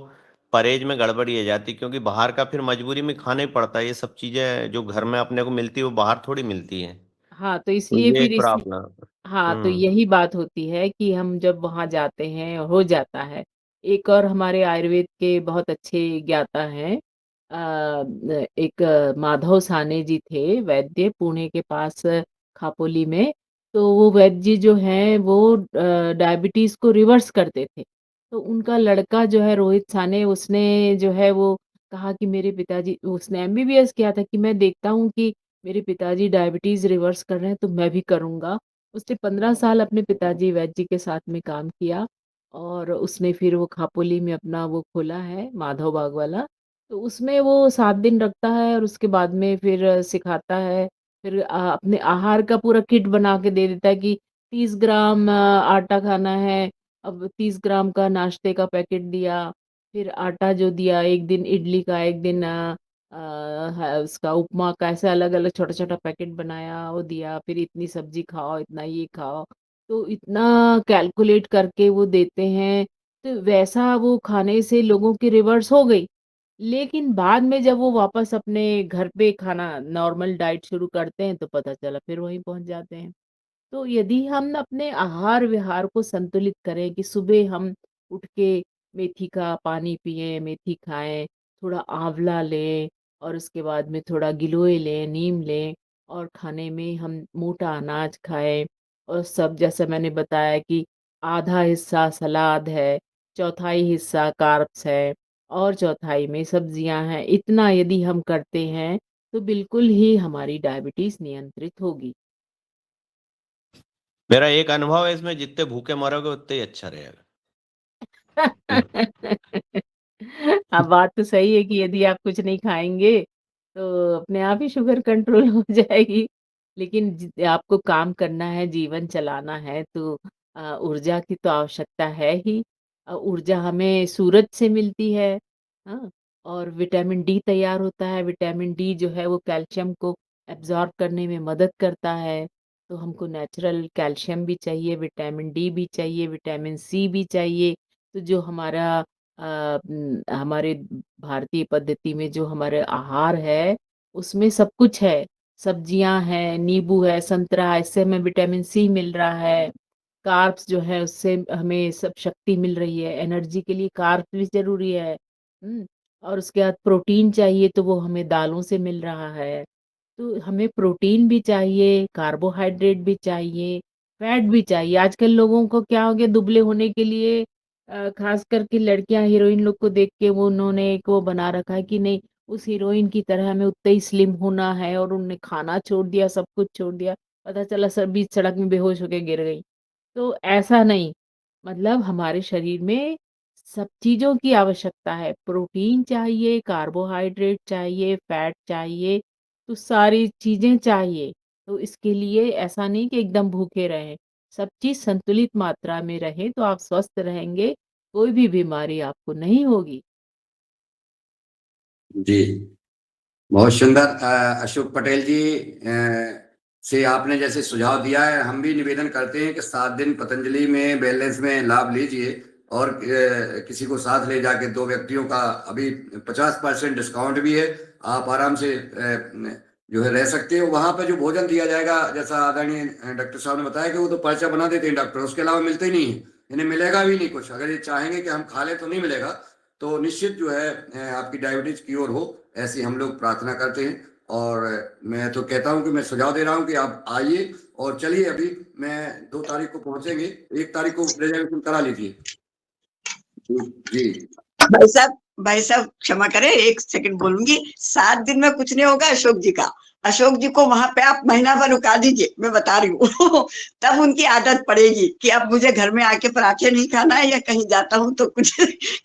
परहेज में गड़बड़ी आ जाती है, क्योंकि बाहर का फिर मजबूरी में खाना ही पड़ता है। ये सब चीजें जो घर में अपने को मिलती है वो बाहर थोड़ी मिलती है। हाँ, तो तो इसलिए ये फिर एक प्रॉब्लम। हाँ, तो हम्म। यही बात होती है कि हम जब वहाँ जाते हैं हो जाता है। एक और हमारे आयुर्वेद के बहुत अच्छे ज्ञाता हैं एक माधव साने जी थे वैद्य पुणे के पास खापोली में। तो वो वैद्य जी जो हैं वो डायबिटीज़ को रिवर्स करते थे। तो उनका लड़का जो है रोहित साने उसने जो है वो कहा कि मेरे पिताजी उसने एमबीबीएस किया था कि मैं देखता हूँ कि मेरे पिताजी डायबिटीज़ रिवर्स कर रहे हैं तो मैं भी करूँगा। उसने 15 साल अपने पिताजी वैद्य जी के साथ में काम किया और उसने फिर वो खापोली में अपना वो खोला है माधव बाग वाला। तो उसमें वो 7 दिन रखता है और उसके बाद में फिर सिखाता है। फिर अपने आहार का पूरा किट बना के दे देता है कि 30 ग्राम आटा खाना है, अब 30 ग्राम का नाश्ते का पैकेट दिया, फिर आटा जो दिया, एक दिन इडली का, एक दिन है उसका उपमा का, ऐसे अलग-अलग छोटा-छोटा पैकेट बनाया, वो दिया, फिर इतनी सब्ज़ी खाओ, इतना ये खाओ। तो इतना कैलकुलेट करके वो देते हैं, तो वैसा वो खाने से लोगों की रिवर्स हो गई। लेकिन बाद में जब वो वापस अपने घर पे खाना नॉर्मल डाइट शुरू करते हैं, तो पता चला फिर वहीं पहुँच जाते हैं। तो यदि हम अपने आहार-विहार को संतुलित करें कि सुबह हम उठ के मेथी का पानी पिएँ, मेथी खाएँ, थोड़ा आँवला लें और उसके बाद में थोड़ा गिलोय लें, नीम लें और खाने में हम मोटा अनाज खाएँ और सब जैसा मैंने बताया कि आधा हिस्सा सलाद है, चौथाई हिस्सा कार्ब्स है और चौथाई में सब्जियाँ हैं। इतना यदि हम करते हैं, तो बिल्कुल ही हमारी डायबिटीज़ नियंत्रित होगी। मेरा एक अनुभव है इसमें, जितने भूखे मरोगे उतने ही अच्छा रहेगा। हम्म। हाँ, बात तो सही है कि यदि आप कुछ नहीं खाएँगे, तो अपने आप ही शुगर कंट्रोल हो जाएगी। लेकिन आपको काम करना है, जीवन चलाना है, तो ऊर्जा की तो आवश्यकता है ही। ऊर्जा हमें सूरज से मिलती है, हाँ? और विटामिन डी तैयार होता है, विटामिन डी जो है वो कैल्शियम को एब्ज़ॉर्ब करने में मदद करता है। तो हमको नेचुरल कैल्शियम भी चाहिए, विटामिन डी भी चाहिए, विटामिन सी भी चाहिए। तो जो हमारा हमारे भारतीय पद्धति में जो हमारे आहार है, उसमें सब कुछ है। सब्जियाँ हैं, नींबू है, संतरा है, इससे हमें विटामिन सी मिल रहा है। कार्ब्स जो है उससे हमें सब शक्ति मिल रही है, एनर्जी के लिए कार्ब्स भी ज़रूरी है। और उसके बाद प्रोटीन चाहिए तो वो हमें दालों से मिल रहा है। तो हमें प्रोटीन भी चाहिए, कार्बोहाइड्रेट भी चाहिए, फैट भी चाहिए। आजकल लोगों को क्या हो गया दुबले होने के लिए ख़ास करके लड़कियाँ हीरोइन लोग को देख के वो उन्होंने एक वो बना रखा है कि नहीं उस हीरोइन की तरह हमें उतना ही स्लिम होना है और उन्होंने खाना छोड़ दिया, सब कुछ छोड़ दिया। पता चला बीच सड़क में बेहोश होके गिर गई। तो ऐसा नहीं, मतलब हमारे शरीर में सब चीज़ों की आवश्यकता है। प्रोटीन चाहिए, कार्बोहाइड्रेट चाहिए, फैट चाहिए, तो सारी चीज़ें चाहिए। तो इसके लिए ऐसा नहीं कि एकदम भूखे रहें। सब चीज़ संतुलित मात्रा में रहे तो आप स्वस्थ रहेंगे, कोई भी बीमारी आपको नहीं होगी। जी, बहुत सुंदर। अशोक पटेल जी, से आपने जैसे सुझाव दिया है, हम भी निवेदन करते हैं कि 7 दिन पतंजलि में वेलनेस में लाभ लीजिए और किसी को साथ ले जाके 2 व्यक्तियों का अभी 50% डिस्काउंट भी है। आप आराम से जो है रह सकते हो वहां पर। जो भोजन दिया जाएगा, जैसा आदरणीय डॉक्टर साहब ने बताया कि वो तो पर्चा बना देते हैं डॉक्टर, उसके अलावा मिलते ही नहीं है, इन्हें मिलेगा भी नहीं कुछ। अगर ये चाहेंगे कि हम खा लें तो नहीं मिलेगा। तो निश्चित जो है आपकी डायबिटीज क्योर हो, ऐसी हम लोग प्रार्थना करते हैं। और मैं तो कहता हूं कि मैं सुझाव दे रहा हूं कि आप आइए और चलिए। अभी मैं 2 तारीख को पहुंचेंगे, 1 तारीख को रिजर्वेशन करा लीजिए। जी भाई साहब क्षमा करें, 1 सेकंड बोलूंगी। 7 दिन में कुछ नहीं होगा अशोक जी का। अशोक जी को वहां पे आप महीना भर रुका दीजिए, मैं बता रही हूँ तब उनकी आदत पड़ेगी कि अब मुझे घर में आके पराठे नहीं खाना है या कहीं जाता हूँ तो कुछ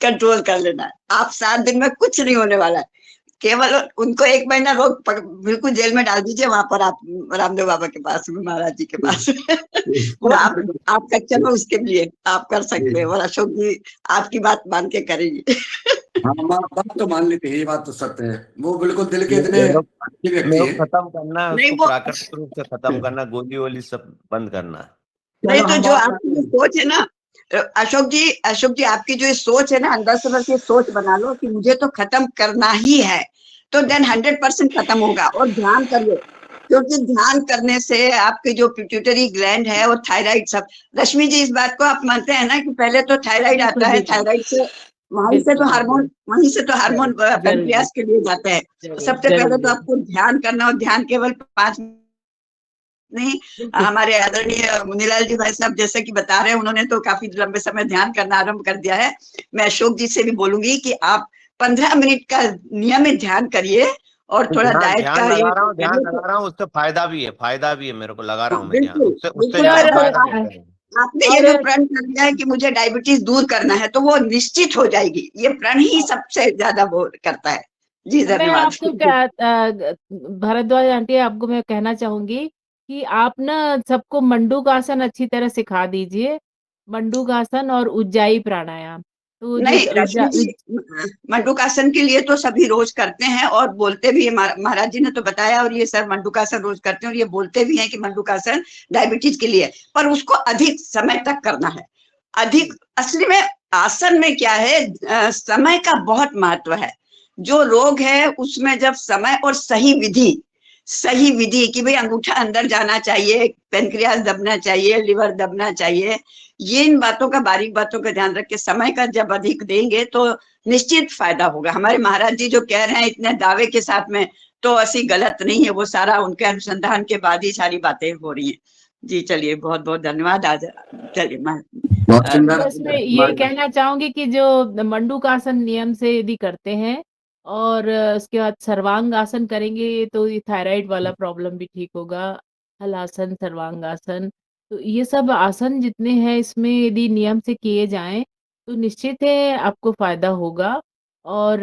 कंट्रोल कर लेना है। आप 7 दिन में कुछ नहीं होने वाला है। केवल उनको 1 महीना रोक बिल्कुल जेल में डाल दीजिए वहां पर, आप रामदेव बाबा के पास में, महाराज जी के पास वो आपका चलो उसके लिए आप कर सकते हैं, और अशोक जी आपकी बात मान के करेंगे हाँ, बात तो मान लेते हैं, ये बात तो सत्य है। वो बिल्कुल दिल के इतने मेरे अच्छे व्यक्ति मेरे हैं। को खत्म करना है, नहीं उसको वो प्राकृतिक रूप से खत्म करना, गोली वोली सब बंद करना है। नहीं, चलो तो हम जो बात आपकी करते जो हैं। सोच है ना अशोक जी आपकी जो ये सोच है ना, अंदर से बस ये सोच बना लो कि मुझे तो खत्म करना ही है, तो देन 100% खत्म होगा। और ध्यान करिए, क्योंकि ध्यान करने से आपके जो पिट्यूटरी ग्लैंड है और थायराइड सब, रश्मि जी इस बात को आप मानते हैं ना कि पहले तो थायराइड बिल्कुल आता है, बिल्कुल थायराइड से बिल्कुल बिल्कुल वहीं से तो हार्मोन जरूर पेनक्रियास के लिए जाते हैं। तो जरूर सबसे पहले जरूर तो जरूर आपको ध्यान करना, और ध्यान केवल 5 नहीं, बिल्कुल हमारे आदरणीय मुनीलाल जी भाई साहब जैसे कि बता रहे हैं, उन्होंने तो काफी लंबे समय ध्यान करना आरंभ कर दिया है। मैं अशोक जी से भी बोलूंगी कि आप 15 मिनट का नियमित ध्यान करिए और थोड़ा ध्यान डाइट ध्यान का ये लगा रहा हूँ, ध्यान करिए लगा रहा हूँ, उससे फायदा भी है, मेरे को लगा रहा हाँ, हूँ मैं ध्यान, बिल्कुल उससे उससे बिल्कुल। ज्यादा और और फायदा मिलता है। आपने ये और जो प्रण कर लिया है कि मुझे डायबिटीज दूर करना है, तो वो निश्चित हो जाएगी। ये प्रण ही सबसे ज्यादा वो करता है। जी मैं धन्यवाद आपको भारद्वाज आंटी, आपको मैं कहना चाहूंगी कि आप ना सबको मंडूक आसन अच्छी तरह सिखा दीजिए। मंडूक आसन और उज्जाई प्राणायाम। तो जो नहीं रश्मि जी, मंडूकासन के लिए तो सभी रोज करते हैं और बोलते भी हैं, महाराज जी ने तो बताया, और ये सर मंडूकासन रोज करते हैं और ये बोलते भी हैं कि मंडूकासन डायबिटीज के लिए, पर उसको अधिक समय तक करना है। अधिक असली में आसन में क्या है, समय का बहुत महत्व है। जो रोग है उसमें जब समय और सही विधि कि भाई अंगूठा अंदर जाना चाहिए, पेनक्रियास दबना चाहिए, लिवर दबना चाहिए, ये इन बातों का, बारीक बातों का ध्यान रख के समय का जब अधिक देंगे तो निश्चित फायदा होगा। हमारे महाराज जी जो कह रहे हैं इतने दावे के साथ में, तो ऐसी गलत नहीं है, वो सारा उनके अनुसंधान के बाद ही सारी बातें हो रही हैं। जी चलिए, बहुत बहुत धन्यवाद। आज चलिए मैं बहुत सुंदर। बस मैं ये कहना चाहूंगी कि जो मंडूकासन नियम से यदि करते हैं और उसके बाद सर्वांग आसन करेंगे तो ये थायराइड वाला प्रॉब्लम भी ठीक होगा। हलासन, सर्वांगासन, तो ये सब आसन जितने हैं इसमें यदि नियम से किए जाएं तो निश्चित है आपको फायदा होगा। और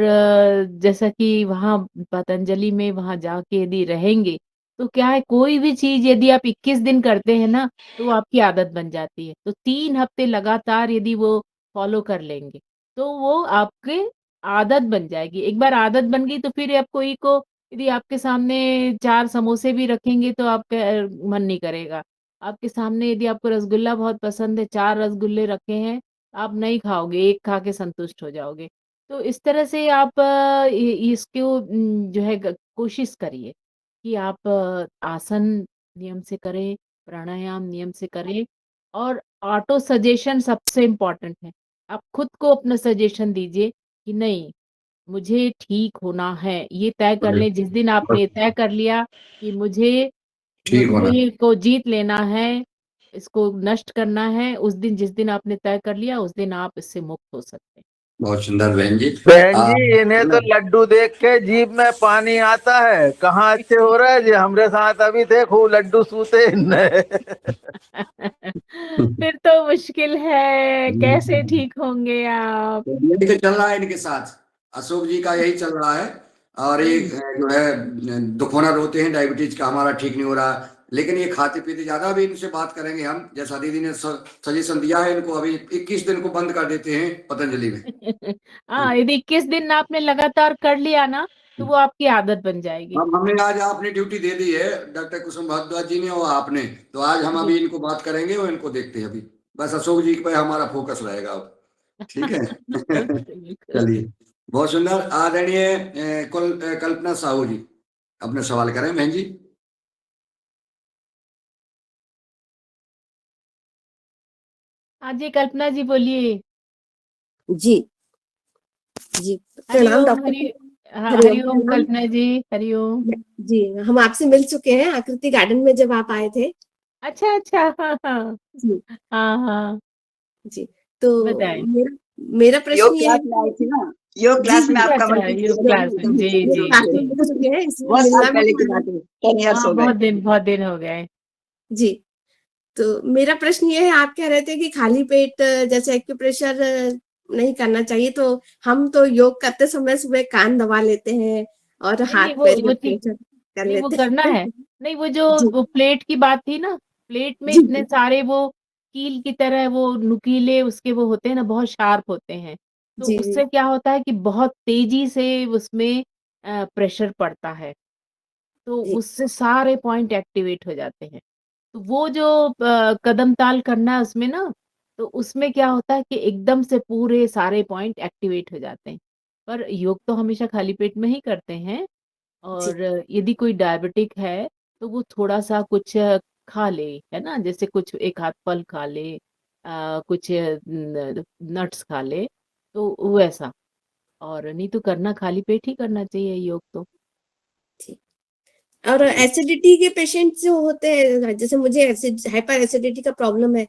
जैसा कि वहाँ पतंजलि में वहाँ जाके यदि रहेंगे तो क्या है, कोई भी चीज यदि आप 21 दिन करते हैं ना तो वो आपकी आदत बन जाती है। तो 3 हफ्ते लगातार यदि वो फॉलो कर लेंगे, तो वो आपके आदत बन जाएगी। एक बार आदत बन गई तो फिर आप कोई को यदि आपके सामने 4 समोसे भी रखेंगे तो आपका मन नहीं करेगा। आपके सामने यदि आपको रसगुल्ला बहुत पसंद है, 4 रसगुल्ले रखे हैं, आप नहीं खाओगे, 1 खा के संतुष्ट हो जाओगे। तो इस तरह से आप इसको जो है कोशिश करिए कि आप आसन नियम से करें, प्राणायाम नियम से करें, और ऑटो सजेशन सबसे इम्पोर्टेंट है। आप खुद को अपना सजेशन दीजिए कि नहीं, मुझे ठीक होना है। ये तय कर लें, जिस दिन आपने तय कर लिया कि मुझे ठीक होना। मधुमेह को जीत लेना है, इसको नष्ट करना है, उस दिन, जिस दिन आपने तय कर लिया उस दिन आप इससे मुक्त हो सकते हैं। बहुत सुंदर बहन जी। बहन जी, इन्हें तो लड्डू देख के जीभ में पानी आता है। कहाँ अच्छे हो रहा है जी, हमरे साथ अभी थे खूब लड्डू सूते इनने। फिर तो मुश्किल है, कैसे ठीक होंगे आप? यही तो चल रहा है इनके साथ, अशोक जी का यही चल रहा है। और ये जो है दुखोना रोते हैं डायबिटीज का हमारा ठीक नहीं हो रहा, लेकिन ये खाते पीते ज्यादा। अभी इनसे बात करेंगे हम, जैसा दीदी ने सजेशन दिया है इनको, अभी 21 दिन को बंद कर देते हैं पतंजलि में। हाँ, यदि 21 दिन आपने लगातार कर लिया ना तो वो आपकी आदत बन जाएगी। अब हमने आज आपने ड्यूटी दे दी है, डॉक्टर कुसुम भारद्वाज जी ने और आपने, तो आज हम जी। अभी इनको बात करेंगे और इनको देखते हैं अभी। बस अशोक जी पे हमारा फोकस रहेगा अब। ठीक है बिल्कुल बिल्कुल। चलिए, बहुत सुंदर। आदरणीय कल्पना साहू जी अपने सवाल करें बहन जी। हाँ जी, कल्पना जी बोलिए। जी जी प्रणाम हरिओम डॉक्टर। हरि हाँ, हरिओम हरिओम प्रणाम। कल्पना जी, हरिओम। जी, हम आपसे मिल चुके हैं आकृति गार्डन में जब आप आए थे। अच्छा, अच्छा, हाँ, हाँ। जी, हाँ, हाँ, जी। तो बताएँ। मेरा मेरा प्रश्न योग ये है क्लास में आई थी ना, योग जी, क्लास में जी। अच्छा, आपका अच्छा, मल्टी योग क्लास में। जी, ये जी, क्लास में जी। मिल चुके हैं, इसलिए बहुत साल मिलना पहले की भी बात है, 10 इयर्स हाँ, हो गए। बहुत दिन हो गए। जी, तो मेरा प्रश्न ये है, आप कह रहे थे कि खाली पेट जैसे एक्यूप्रेशर नहीं करना चाहिए, तो हम तो योग करते समय सुबह कान दबा लेते हैं और नहीं, नहीं, हाथ-पैर वो में ठीक प्रेशर कर नहीं, वो लेते करना हैं। है। नहीं, वो जो जी, वो प्लेट की बात थी ना, प्लेट में जी, इतने सारे वो कील की तरह वो नुकीले उसके वो होते हैं ना, बहुत शार्प होते हैं। तो जी, जी, उससे क्या होता है कि बहुत तेज़ी से उसमें प्रेशर पड़ता है, तो जी, उससे सारे पॉइंट एक्टिवेट हो जाते हैं। तो वो जो कदम ताल करना है उसमें ना, तो उसमें क्या होता है कि एकदम से पूरे सारे पॉइंट एक्टिवेट हो जाते हैं। पर योग तो हमेशा खाली पेट में ही करते हैं। जी, और यदि कोई डायबिटिक है, तो वो थोड़ा-सा कुछ खा ले, है ना? जैसे कुछ एक आध फल खा ले, कुछ न नट्स खा ले, तो वैसा। और नहीं तो करना खाली पेट ही करना चाहिए योग तो। जी। और एसिडिटी के पेशेंट जो होते हैं, जैसे मुझे हाइपर एसिडिटी का प्रॉब्लम है,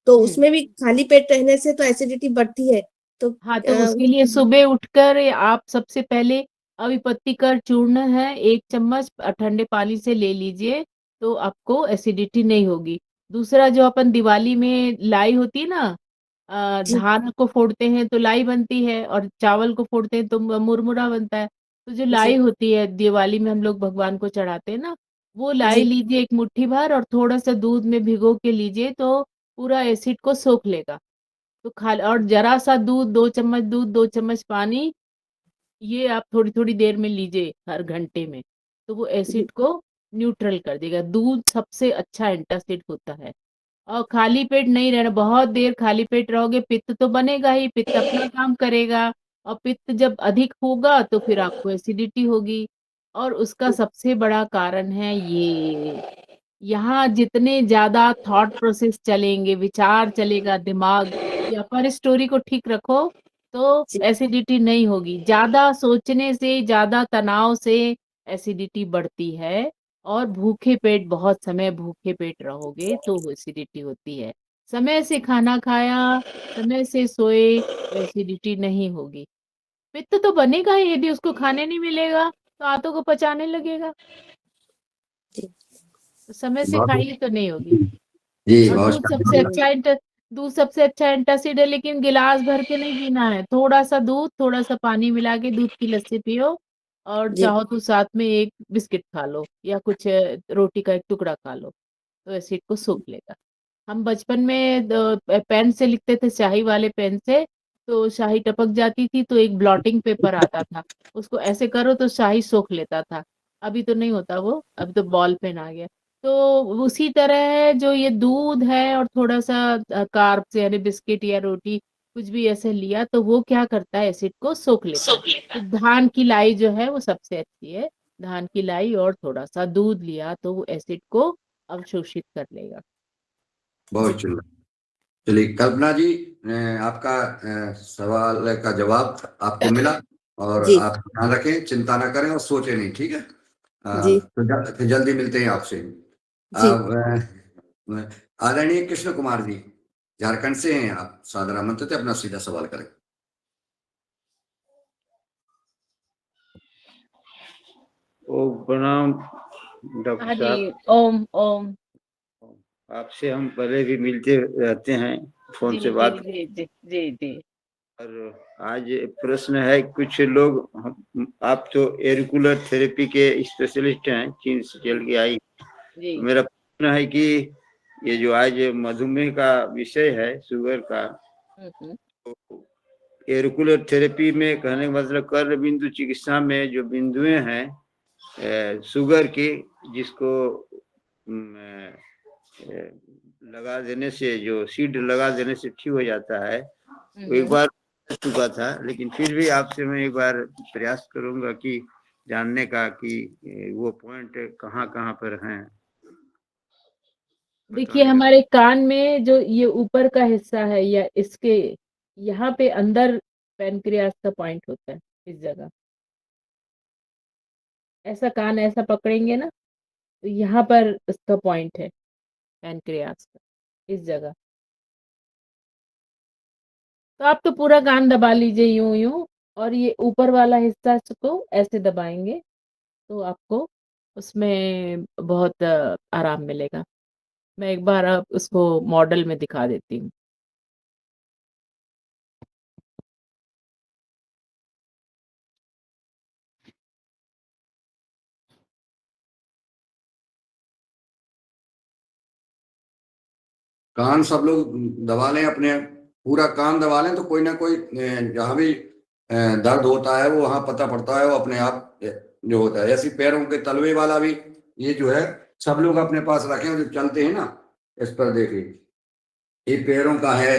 तो हुँ। उसमें भी खाली पेट रहने से तो एसिडिटी बढ़ती है। तो हाँ, तो उसके लिए सुबह उठकर आप सबसे पहले अविपत्तिकर चूर्ण है 1 चम्मच ठंडे पानी से ले लीजिए, तो आपको एसिडिटी नहीं होगी। दूसरा जो अपन दिवाली में लाई होती है ना, जी, धान को फोड़ते हैं तो लाई बनती है और चावल को फोड़ते हैं तो मुरमुरा बनता है। तो जो लाई जी, होती है दिवाली में हम लोग भगवान को चढ़ाते हैं ना, वो लाई जी, लीजिए 1 मुट्ठी भर और थोड़ा-सा दूध में भिगो के लीजिए तो पूरा एसिड को सोख लेगा। तो खाल और ज़रा-सा दूध 2 चम्मच दूध, 2 चम्मच पानी, ये आप थोड़ी-थोड़ी देर में लीजिए हर घंटे में, तो वो जी, एसिड को न्यूट्रल कर देगा। दूध सबसे अच्छा एंटासिड होता है। और खाली पेट नहीं रहना, बहुत देर खाली पेट रहोगे पित्त तो बनेगा ही, पित्त अपना काम करेगा और पित्त जब अधिक होगा तो फिर आपको एसिडिटी होगी और उसका सबसे बड़ा कारण है ये, यहाँ जितने ज़्यादा थॉट प्रोसेस चलेंगे, विचार चलेगा दिमाग या पर स्टोरी को ठीक रखो, तो जी, एसिडिटी नहीं होगी। ज़्यादा सोचने से, ज़्यादा तनाव से एसिडिटी बढ़ती है और भूखे पेट बहुत समय भूखे पेट रहोगे तो एसिडिटी होती है। समय से खाना खाया, समय से सोए तो एसिडिटी नहीं होगी। पित्त तो बनेगा ही, यदि उसको खाने नहीं मिलेगा, तो आंतों को पचाने लगेगा। जी, तो समय से बहुत खाइए तो नहीं होगी। जी, और बहुत शानदार। दूध सबसे अच्छा एंटासिड है, लेकिन गिलास भर के नहीं पीना है। थोड़ा-सा दूध, थोड़ा-सा पानी मिला के दूध की लस्सी पियो और जी, चाहो तो साथ में 1 बिस्किट खा लो या कुछ रोटी का 1 टुकड़ा खा लो, तो एसिड को सोख लेगा। हम बचपन में पेन से लिखते थे, स्याही वाले पेन से, तो स्याही टपक जाती थी तो एक ब्लॉटिंग पेपर आता था, उसको ऐसे करो तो स्याही सोख लेता था। अभी तो नहीं होता वो, अभी तो बॉल पेन आ गया। तो उसी तरह है जो ये दूध है और थोड़ा-सा कार्ब्स यानी बिस्किट या रोटी कुछ भी ऐसे लिया तो वो क्या करता है एसिड को सोख लेता है। तो धान की लाई जो है वो सबसे अच्छी है। धान की लाई और थोड़ा-सा दूध लिया तो वो एसिड को अवशोषित कर लेगा। बहुत जी, शुक्रिया। चलिए कल्पना जी, आपका सवाल का जवाब आपको मिला और जी, आप ध्यान रखें, चिंता ना करें और सोचें नहीं, ठीक है? जी, फिर जल्दी मिलते हैं आपसे। जी। अब आदरणीय कृष्ण कुमार जी, झारखंड से हैं आप, सादर आमंत्रित है, अपना सीधा सवाल करें। ओ प्रणाम डॉक्टर हाँ जी, साहब। ओम, ओम। आपसे हम पहले भी मिलते रहते हैं, फोन जी, से जी, बात। जी, जी, जी, जी। और आज प्रश्न है, कुछ लोग आप तो एरिकुलर थेरेपी के स्पेशलिस्ट हैं, चीन से चल के आई। जी। मेरा प्रश्न है कि ये जो आज मधुमेह का विषय है, शुगर का, हुँ, हुँ। तो एरिकुलर थेरेपी में कहने का मतलब कर्ण बिंदु चिकित्सा में जो बिंदुएं हैं शुगर की, जिसको अम, अ, लगा देने से, जो सीड लगा देने से ठीक हो जाता है, हुँ, वो एक हुँ। बार कर चुका था, लेकिन फिर भी आपसे मैं एक बार प्रयास करूंगा कि जानने का कि वो पॉइंट कहाँ कहाँ पर हैं, देखिए बताने का। हमारे कान में जो ये ऊपर का हिस्सा है या इसके यहाँ पे अंदर पैनक्रियास का पॉइंट होता है, इस जगह। ऐसा कान ऐसा पकड़ेंगे ना, तो यहाँ पर उसका पॉइंट है पैनक्रियास का, इस जगह। तो आप तो पूरा कान दबा लीजिए यूँ-यूँ, और ये ऊपर वाला हिस्सा को ऐसे दबाएँगे, तो आपको उसमें बहुत आराम मिलेगा। मैं एक बार आप उसको मॉडल में दिखा देती हूँ। कान सब लोग दबा लें अपने, पूरा कान दबा लें, तो कोई ना कोई जहाँ भी दर्द होता है वो वहाँ पता पड़ता है, वो अपने आप जो होता है। ऐसे पैरों के तलवे वाला भी ये जो है सब लोग अपने पास रखें, जो चलते हैं ना, इस पर देखिए, ये पैरों का है,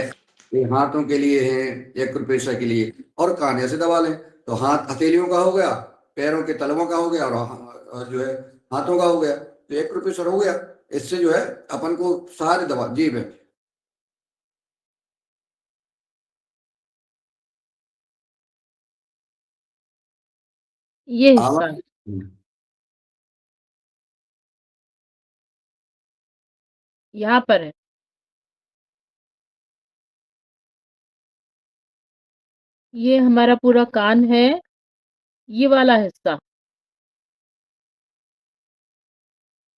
ये हाथों के लिए है, एक्यूप्रेशर के लिए, और कान ऐसे दबा लें, तो हाथ हथेलियों का हो गया, पैरों के तलवों का हो गया, और जो है हाथों का हो गया, तो एक्यूप्रेशर हो गया। इससे जो है अपन को सारे दबा जी में ये हिस्सा आवाज। यहाँ पर है। ये हमारा पूरा कान है, ये वाला हिस्सा,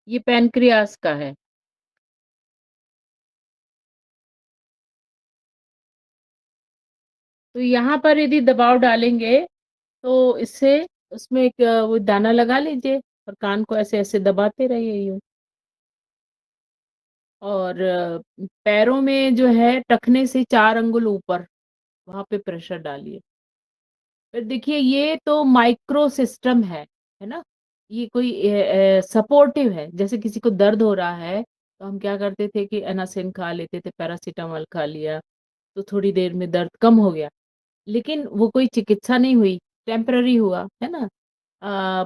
ये पैनक्रियास का है। तो यहाँ पर यदि दबाव डालेंगे, तो इससे उसमें एक वो दाना लगा लीजिए और कान को ऐसे-ऐसे दबाते रहिए यूँ। और पैरों में जो है टखने से 4 अंगुल ऊपर, वहाँ पे प्रेशर डालिए। फिर देखिए ये तो माइक्रो सिस्टम है ना? ये कोई सपोर्टिव है। जैसे किसी को दर्द हो रहा है, तो हम क्या करते थे कि एनासिन खा लेते थे, पैरासिटामॉल खा लिया, तो थोड़ी देर में दर्द कम हो गया। लेकिन वो कोई चिकित्सा नहीं हुई, टेम्परेरी हुआ, है ना?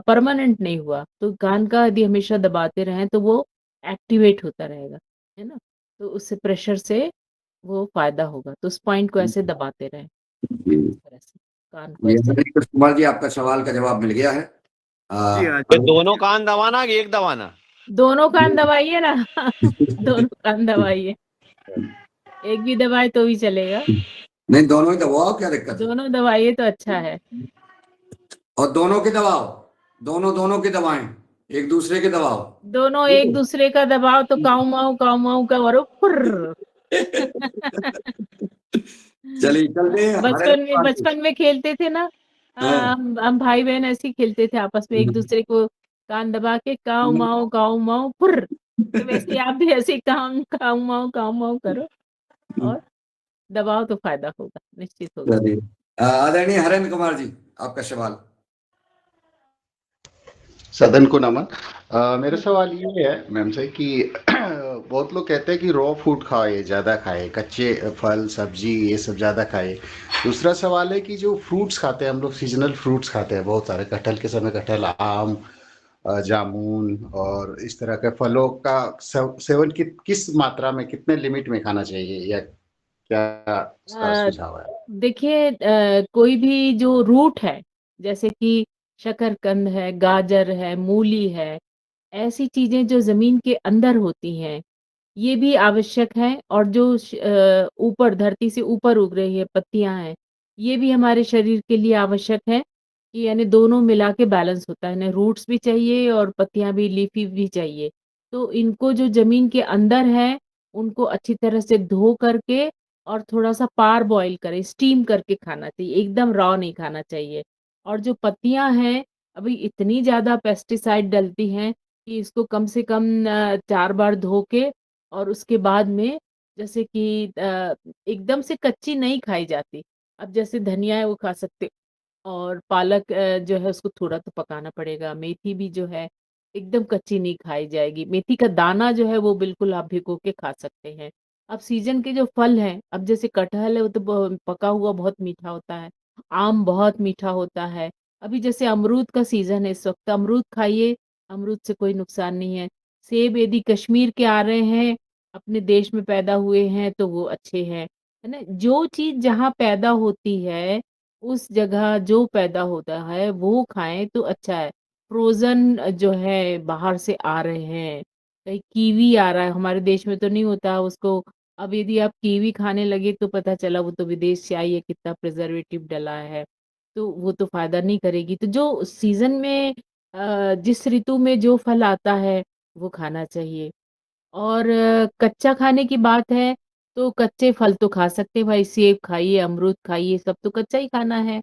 परमानेंट नहीं हुआ। तो कान का यदि हमेशा दबाते रहें, तो वो एक्टिवेट होता रहेगा, है ना? तो उससे प्रेशर से वो फ़ायदा होगा। तो उस पॉइंट को ऐसे दबाते रहें, इस तरह से, कान को ये ऐसे। हरे कृष्ण कुमार जी, आपका सवाल का जवाब मिल गया है। जी हाँ ये दोनों कान दबाना कि एक दबाना? दोनों कान दबाइए ना। दोनों कान दबाइए। एक भी दबाए तो भी चलेगा। नहीं, दोनों ही दबाओ, क्या दिक्कत है? दोनों दबाइए तो अच्छा है। और दोनों के दबाओ, दोनों दोनों के दबाएं, एक दूसरे के दबाओ। दोनों एक दूसरे का दबाव तो काऊ माऊ का और फुर्र। चलिए चलते हैं हरे कुमार जी। बचपन में खेलते थे ना, हाँ। हम भाई-बहन ऐसे ही खेलते थे आपस में, एक दूसरे को कान दबा के काऊ माऊ फुर्र। तो वैसे ही आप भी ऐसे ही काऊ माऊ करो, और दबाओ तो फ़ायदा होगा, निश्चित होगा। चलिए, आदरणीय हरेंद्र कुमार जी, आपका सवाल। सदन को नमन। मेरा सवाल ये है मैम से कि बहुत लोग कहते हैं कि रॉ फूड खाए, ज़्यादा खाए, कच्चे फल सब्जी ये सब ज़्यादा खाए। दूसरा सवाल है कि जो फ्रूट्स खाते हैं हम लोग, सीजनल फ्रूट्स खाते हैं बहुत सारे, कटहल के समय कटहल, आम, जामुन और इस तरह के फलों का सेवन किस मात्रा में, कितने लिमिट में खाना चाहिए, या क्या इसका अ, सुझाव है? देखिए कोई भी जो रूट है, जैसे कि शकरकंद है, गाजर है, मूली है, ऐसी चीज़ें जो ज़मीन के अंदर होती हैं, ये भी आवश्यक हैं, और जो ऊपर धरती से ऊपर उग रही है पत्तियाँ हैं, ये भी हमारे शरीर के लिए आवश्यक हैं, कि यानी दोनों मिला के बैलेंस होता है, ना रूट्स भी चाहिए और पत्तियाँ भी, लीफी भी चाहिए। तो इनको जो ज़मीन के अंदर है, उनको अच्छी तरह से धो करके और थोड़ा-सा पार बॉयल करें, स्टीम करके खाना चाहिए, एकदम रॉ नहीं खाना चाहिए। और जो पत्तियाँ हैं, अभी इतनी ज़्यादा पेस्टिसाइड डलती हैं कि इसको कम से कम 4 बार धो के, और उसके बाद में, जैसे कि एकदम से कच्ची नहीं खाई जाती। अब जैसे धनिया है वो खा सकते, और पालक जो है उसको थोड़ा तो पकाना पड़ेगा, मेथी भी जो है एकदम कच्ची नहीं खाई जाएगी, मेथी का दाना जो है वो बिल्कुल आप भिगो के खा सकते हैं। अब सीज़न के जो फल हैं, अब जैसे कटहल है वो तो पका हुआ बहुत मीठा होता है, आम बहुत मीठा होता है, अभी जैसे अमरूद का सीज़न है इस वक़्त, अमरूद खाइए, अमरूद से कोई नुकसान नहीं है। सेब यदि कश्मीर के आ रहे हैं, अपने देश में पैदा हुए हैं तो वो अच्छे हैं, है ना? जो चीज़ जहाँ पैदा होती है, उस जगह जो पैदा होता है वो खाएँ तो अच्छा है। फ्रोज़न जो है बाहर से आ रहे हैं, कहीं कीवी आ रहा है, हमारे देश में तो नहीं होता उसको। अब यदि आप कीवी खाने लगे तो पता चला वो तो विदेश से आई है, कितना प्रिज़र्वेटिव डला है, तो वो तो फ़ायदा नहीं करेगी। तो जो सीज़न में जिस ऋतु में जो फल आता है, वो खाना चाहिए। और कच्चा खाने की बात है, तो कच्चे फल तो खा सकते हैं भाई, सेब खाइए, अमरूद खाइए, सब तो कच्चा ही खाना है।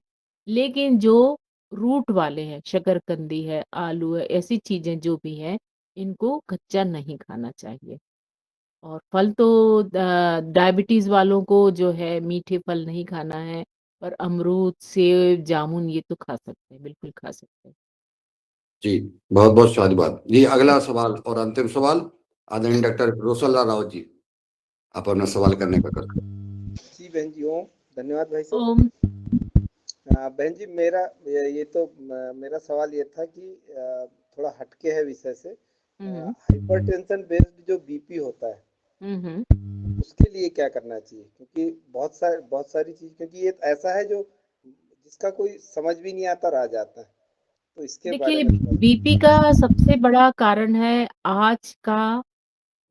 लेकिन जो रूट वाले हैं, शकरकंदी है, आलू है, ऐसी चीज़ें जो भी हैं, इनको कच्चा नहीं खाना चाहिए। और फल तो डायबिटीज़ वालों को जो है मीठे फल नहीं खाना है, पर अमरूद, सेब, जामुन ये तो खा सकते हैं, बिल्कुल खा सकते हैं। जी, बहुत बहुत शालीबात जी। अगला सवाल और अंतिम सवाल आदरणीय डॉक्टर रोसल्ला राव जी, आप अपना सवाल करने का कर जी बहन जी, ओम धन्यवाद भाई साहब। ओम बहन जी, मेरा ये तो मेरा सवाल ये था कि थोड़ा हटके है विषय से। हुँ, हाइपरटेंशन बेस्ड जो बीपी होता है, हुँ, हुँ। उसके लिए क्या करना चाहिए? क्योंकि बहुत सारी चीज, क्योंकि ये ऐसा है जो जिसका कोई समझ भी नहीं आता, रह जाता है। तो इसके बारे देखिए, में थोड़ा। बीपी का सबसे बड़ा कारण है आज का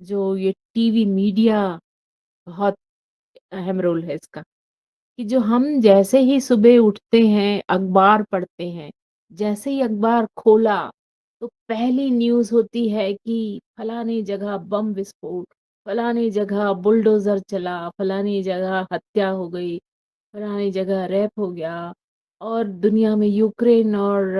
जो ये टीवी मीडिया, बहुत अहम रोल है इसका। कि जो हम जैसे ही सुबह उठते हैं, अखबार पढ़ते हैं, जैसे ही अखबार खोला, तो पहली न्यूज़ होती है कि फलानी जगह बम विस्फोट, फलानी जगह बुलडोज़र चला, फलानी जगह हत्या हो गई, फलानी जगह रेप हो गया और दुनिया में यूक्रेन और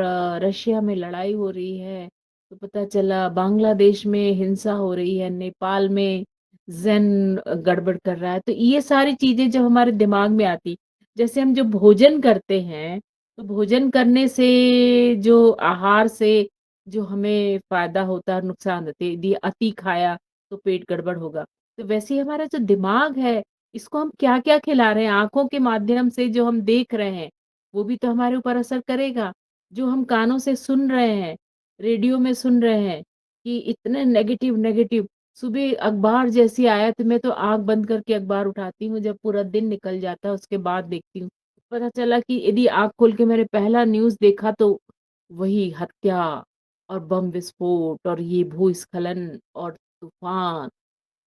रशिया में लड़ाई हो रही है। तो पता चला बांग्लादेश में हिंसा हो रही है, नेपाल में ज़ेन गड़बड़ कर रहा है। तो ये सारी चीज़ें जब हमारे दिमाग में आती, जैसे हम जो भोजन करते हैं, तो भोजन करने से जो आहार से जो हमें फ़ायदा होता है, नुकसान होते हैं। यदि अति खाया तो पेट गड़बड़ होगा। तो वैसे ही हमारा जो दिमाग है, इसको हम क्या-क्या खिला रहे हैं, आँखों के माध्यम से जो हम देख रहे हैं, वो भी तो हमारे ऊपर असर करेगा। जो हम कानों से सुन रहे हैं, रेडियो में सुन रहे हैं कि इतने नेगेटिव नेगेटिव, सुबह अखबार जैसे आया तो मैं तो आँख बंद करके अखबार उठाती हूँ, जब पूरा दिन निकल जाता है उसके बाद देखती हूँ। पता चला कि यदि आँख खोल के मैंने पहला न्यूज़ देखा तो वही हत्या और बम विस्फोट और ये भूस्खलन और तूफ़ान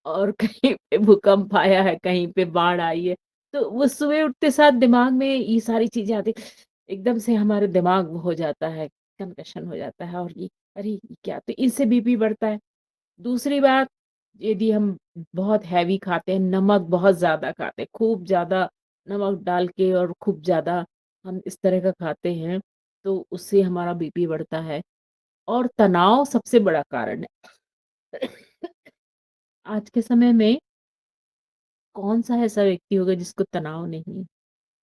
और कहीं पे भूकंप आया है, कहीं पे बाढ़ आई है। तो वो सुबह उठते साथ दिमाग में ये सारी चीज़ें आती, एकदम से हमारे दिमाग वो हो जाता है, कंकशन हो जाता है और ये अरे! ये क्या? तो इससे बीपी बढ़ता है। दूसरी बात, यदि हम बहुत हैवी खाते हैं, नमक बहुत ज़्यादा खाते हैं, खूब ज़्यादा नमक डाल के और खूब ज़्यादा हम इस तरह का खाते हैं, तो उससे हमारा बीपी बढ़ता है और तनाव सबसे बड़ा कारण है। आज के समय में कौन-सा ऐसा व्यक्ति होगा जिसको तनाव नहीं है?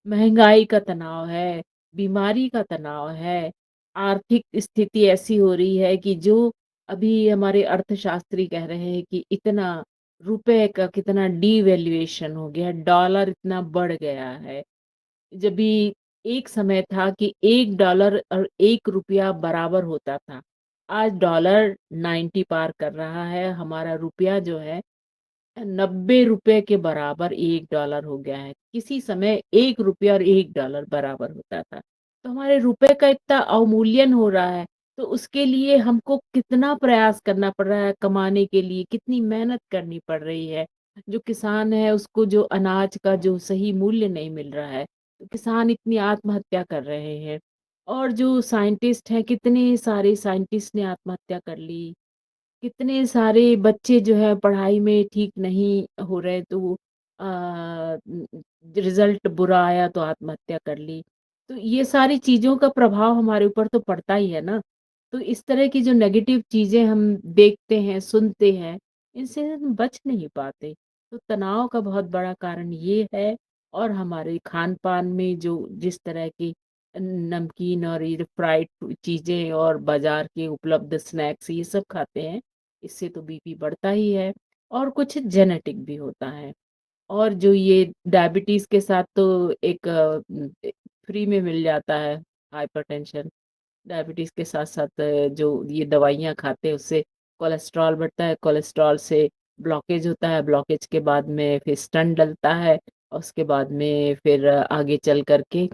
महँगाई का तनाव है, बीमारी का तनाव है, आर्थिक स्थिति ऐसी हो रही है कि जो अभी हमारे अर्थशास्त्री कह रहे हैं कि इतना रुपए का कितना डिवैल्यूएशन हो गया है, डॉलर इतना बढ़ गया है। जभी एक समय था कि $1 और ₹1 बराबर होता था। आज डॉलर 90 पार कर रहा है, हमारा रुपया जो है ₹90 के बराबर $1 हो गया है। किसी समय ₹1 और $1 बराबर होता था। तो हमारे रुपए का इतना अवमूल्यन हो रहा है, तो उसके लिए हमको कितना प्रयास करना पड़ रहा है कमाने के लिए, कितनी मेहनत करनी पड़ रही है। जो किसान है उसको जो अनाज का जो सही मूल्य नहीं मिल रहा है, तो किसान इतनी आत्महत्या कर रहे हैं। और जो साइंटिस्ट हैं, कितने सारे साइंटिस्ट ने आत्महत्या कर ली। कितने सारे बच्चे जो है पढ़ाई में ठीक नहीं हो रहे तो वो रिजल्ट बुरा आया तो आत्महत्या कर ली। तो ये सारी चीज़ों का प्रभाव हमारे ऊपर तो पड़ता ही है ना। तो इस तरह की जो नेगेटिव चीज़ें हम देखते हैं, सुनते हैं, इनसे हम बच नहीं पाते। तो तनाव का बहुत बड़ा कारण ये है और हमारे खान-पान में जो जिस तरह की नमकीन और ये फ्राइड चीज़ें और बाज़ार के उपलब्ध स्नैक्स ये सब खाते हैं, इससे तो बीपी बढ़ता ही है और कुछ जेनेटिक भी होता है। और जो ये डायबिटीज़ के साथ तो एक फ्री में मिल जाता है हाइपरटेंशन। डायबिटीज़ के साथ-साथ जो ये दवाइयाँ खाते हैं उससे कोलेस्ट्रॉल बढ़ता है, कोलेस्ट्रॉल से ब्लॉकेज होता है, ब्लॉकेज के बाद में फिर स्टंट डलता है और उसके बाद में फिर आगे चल कर के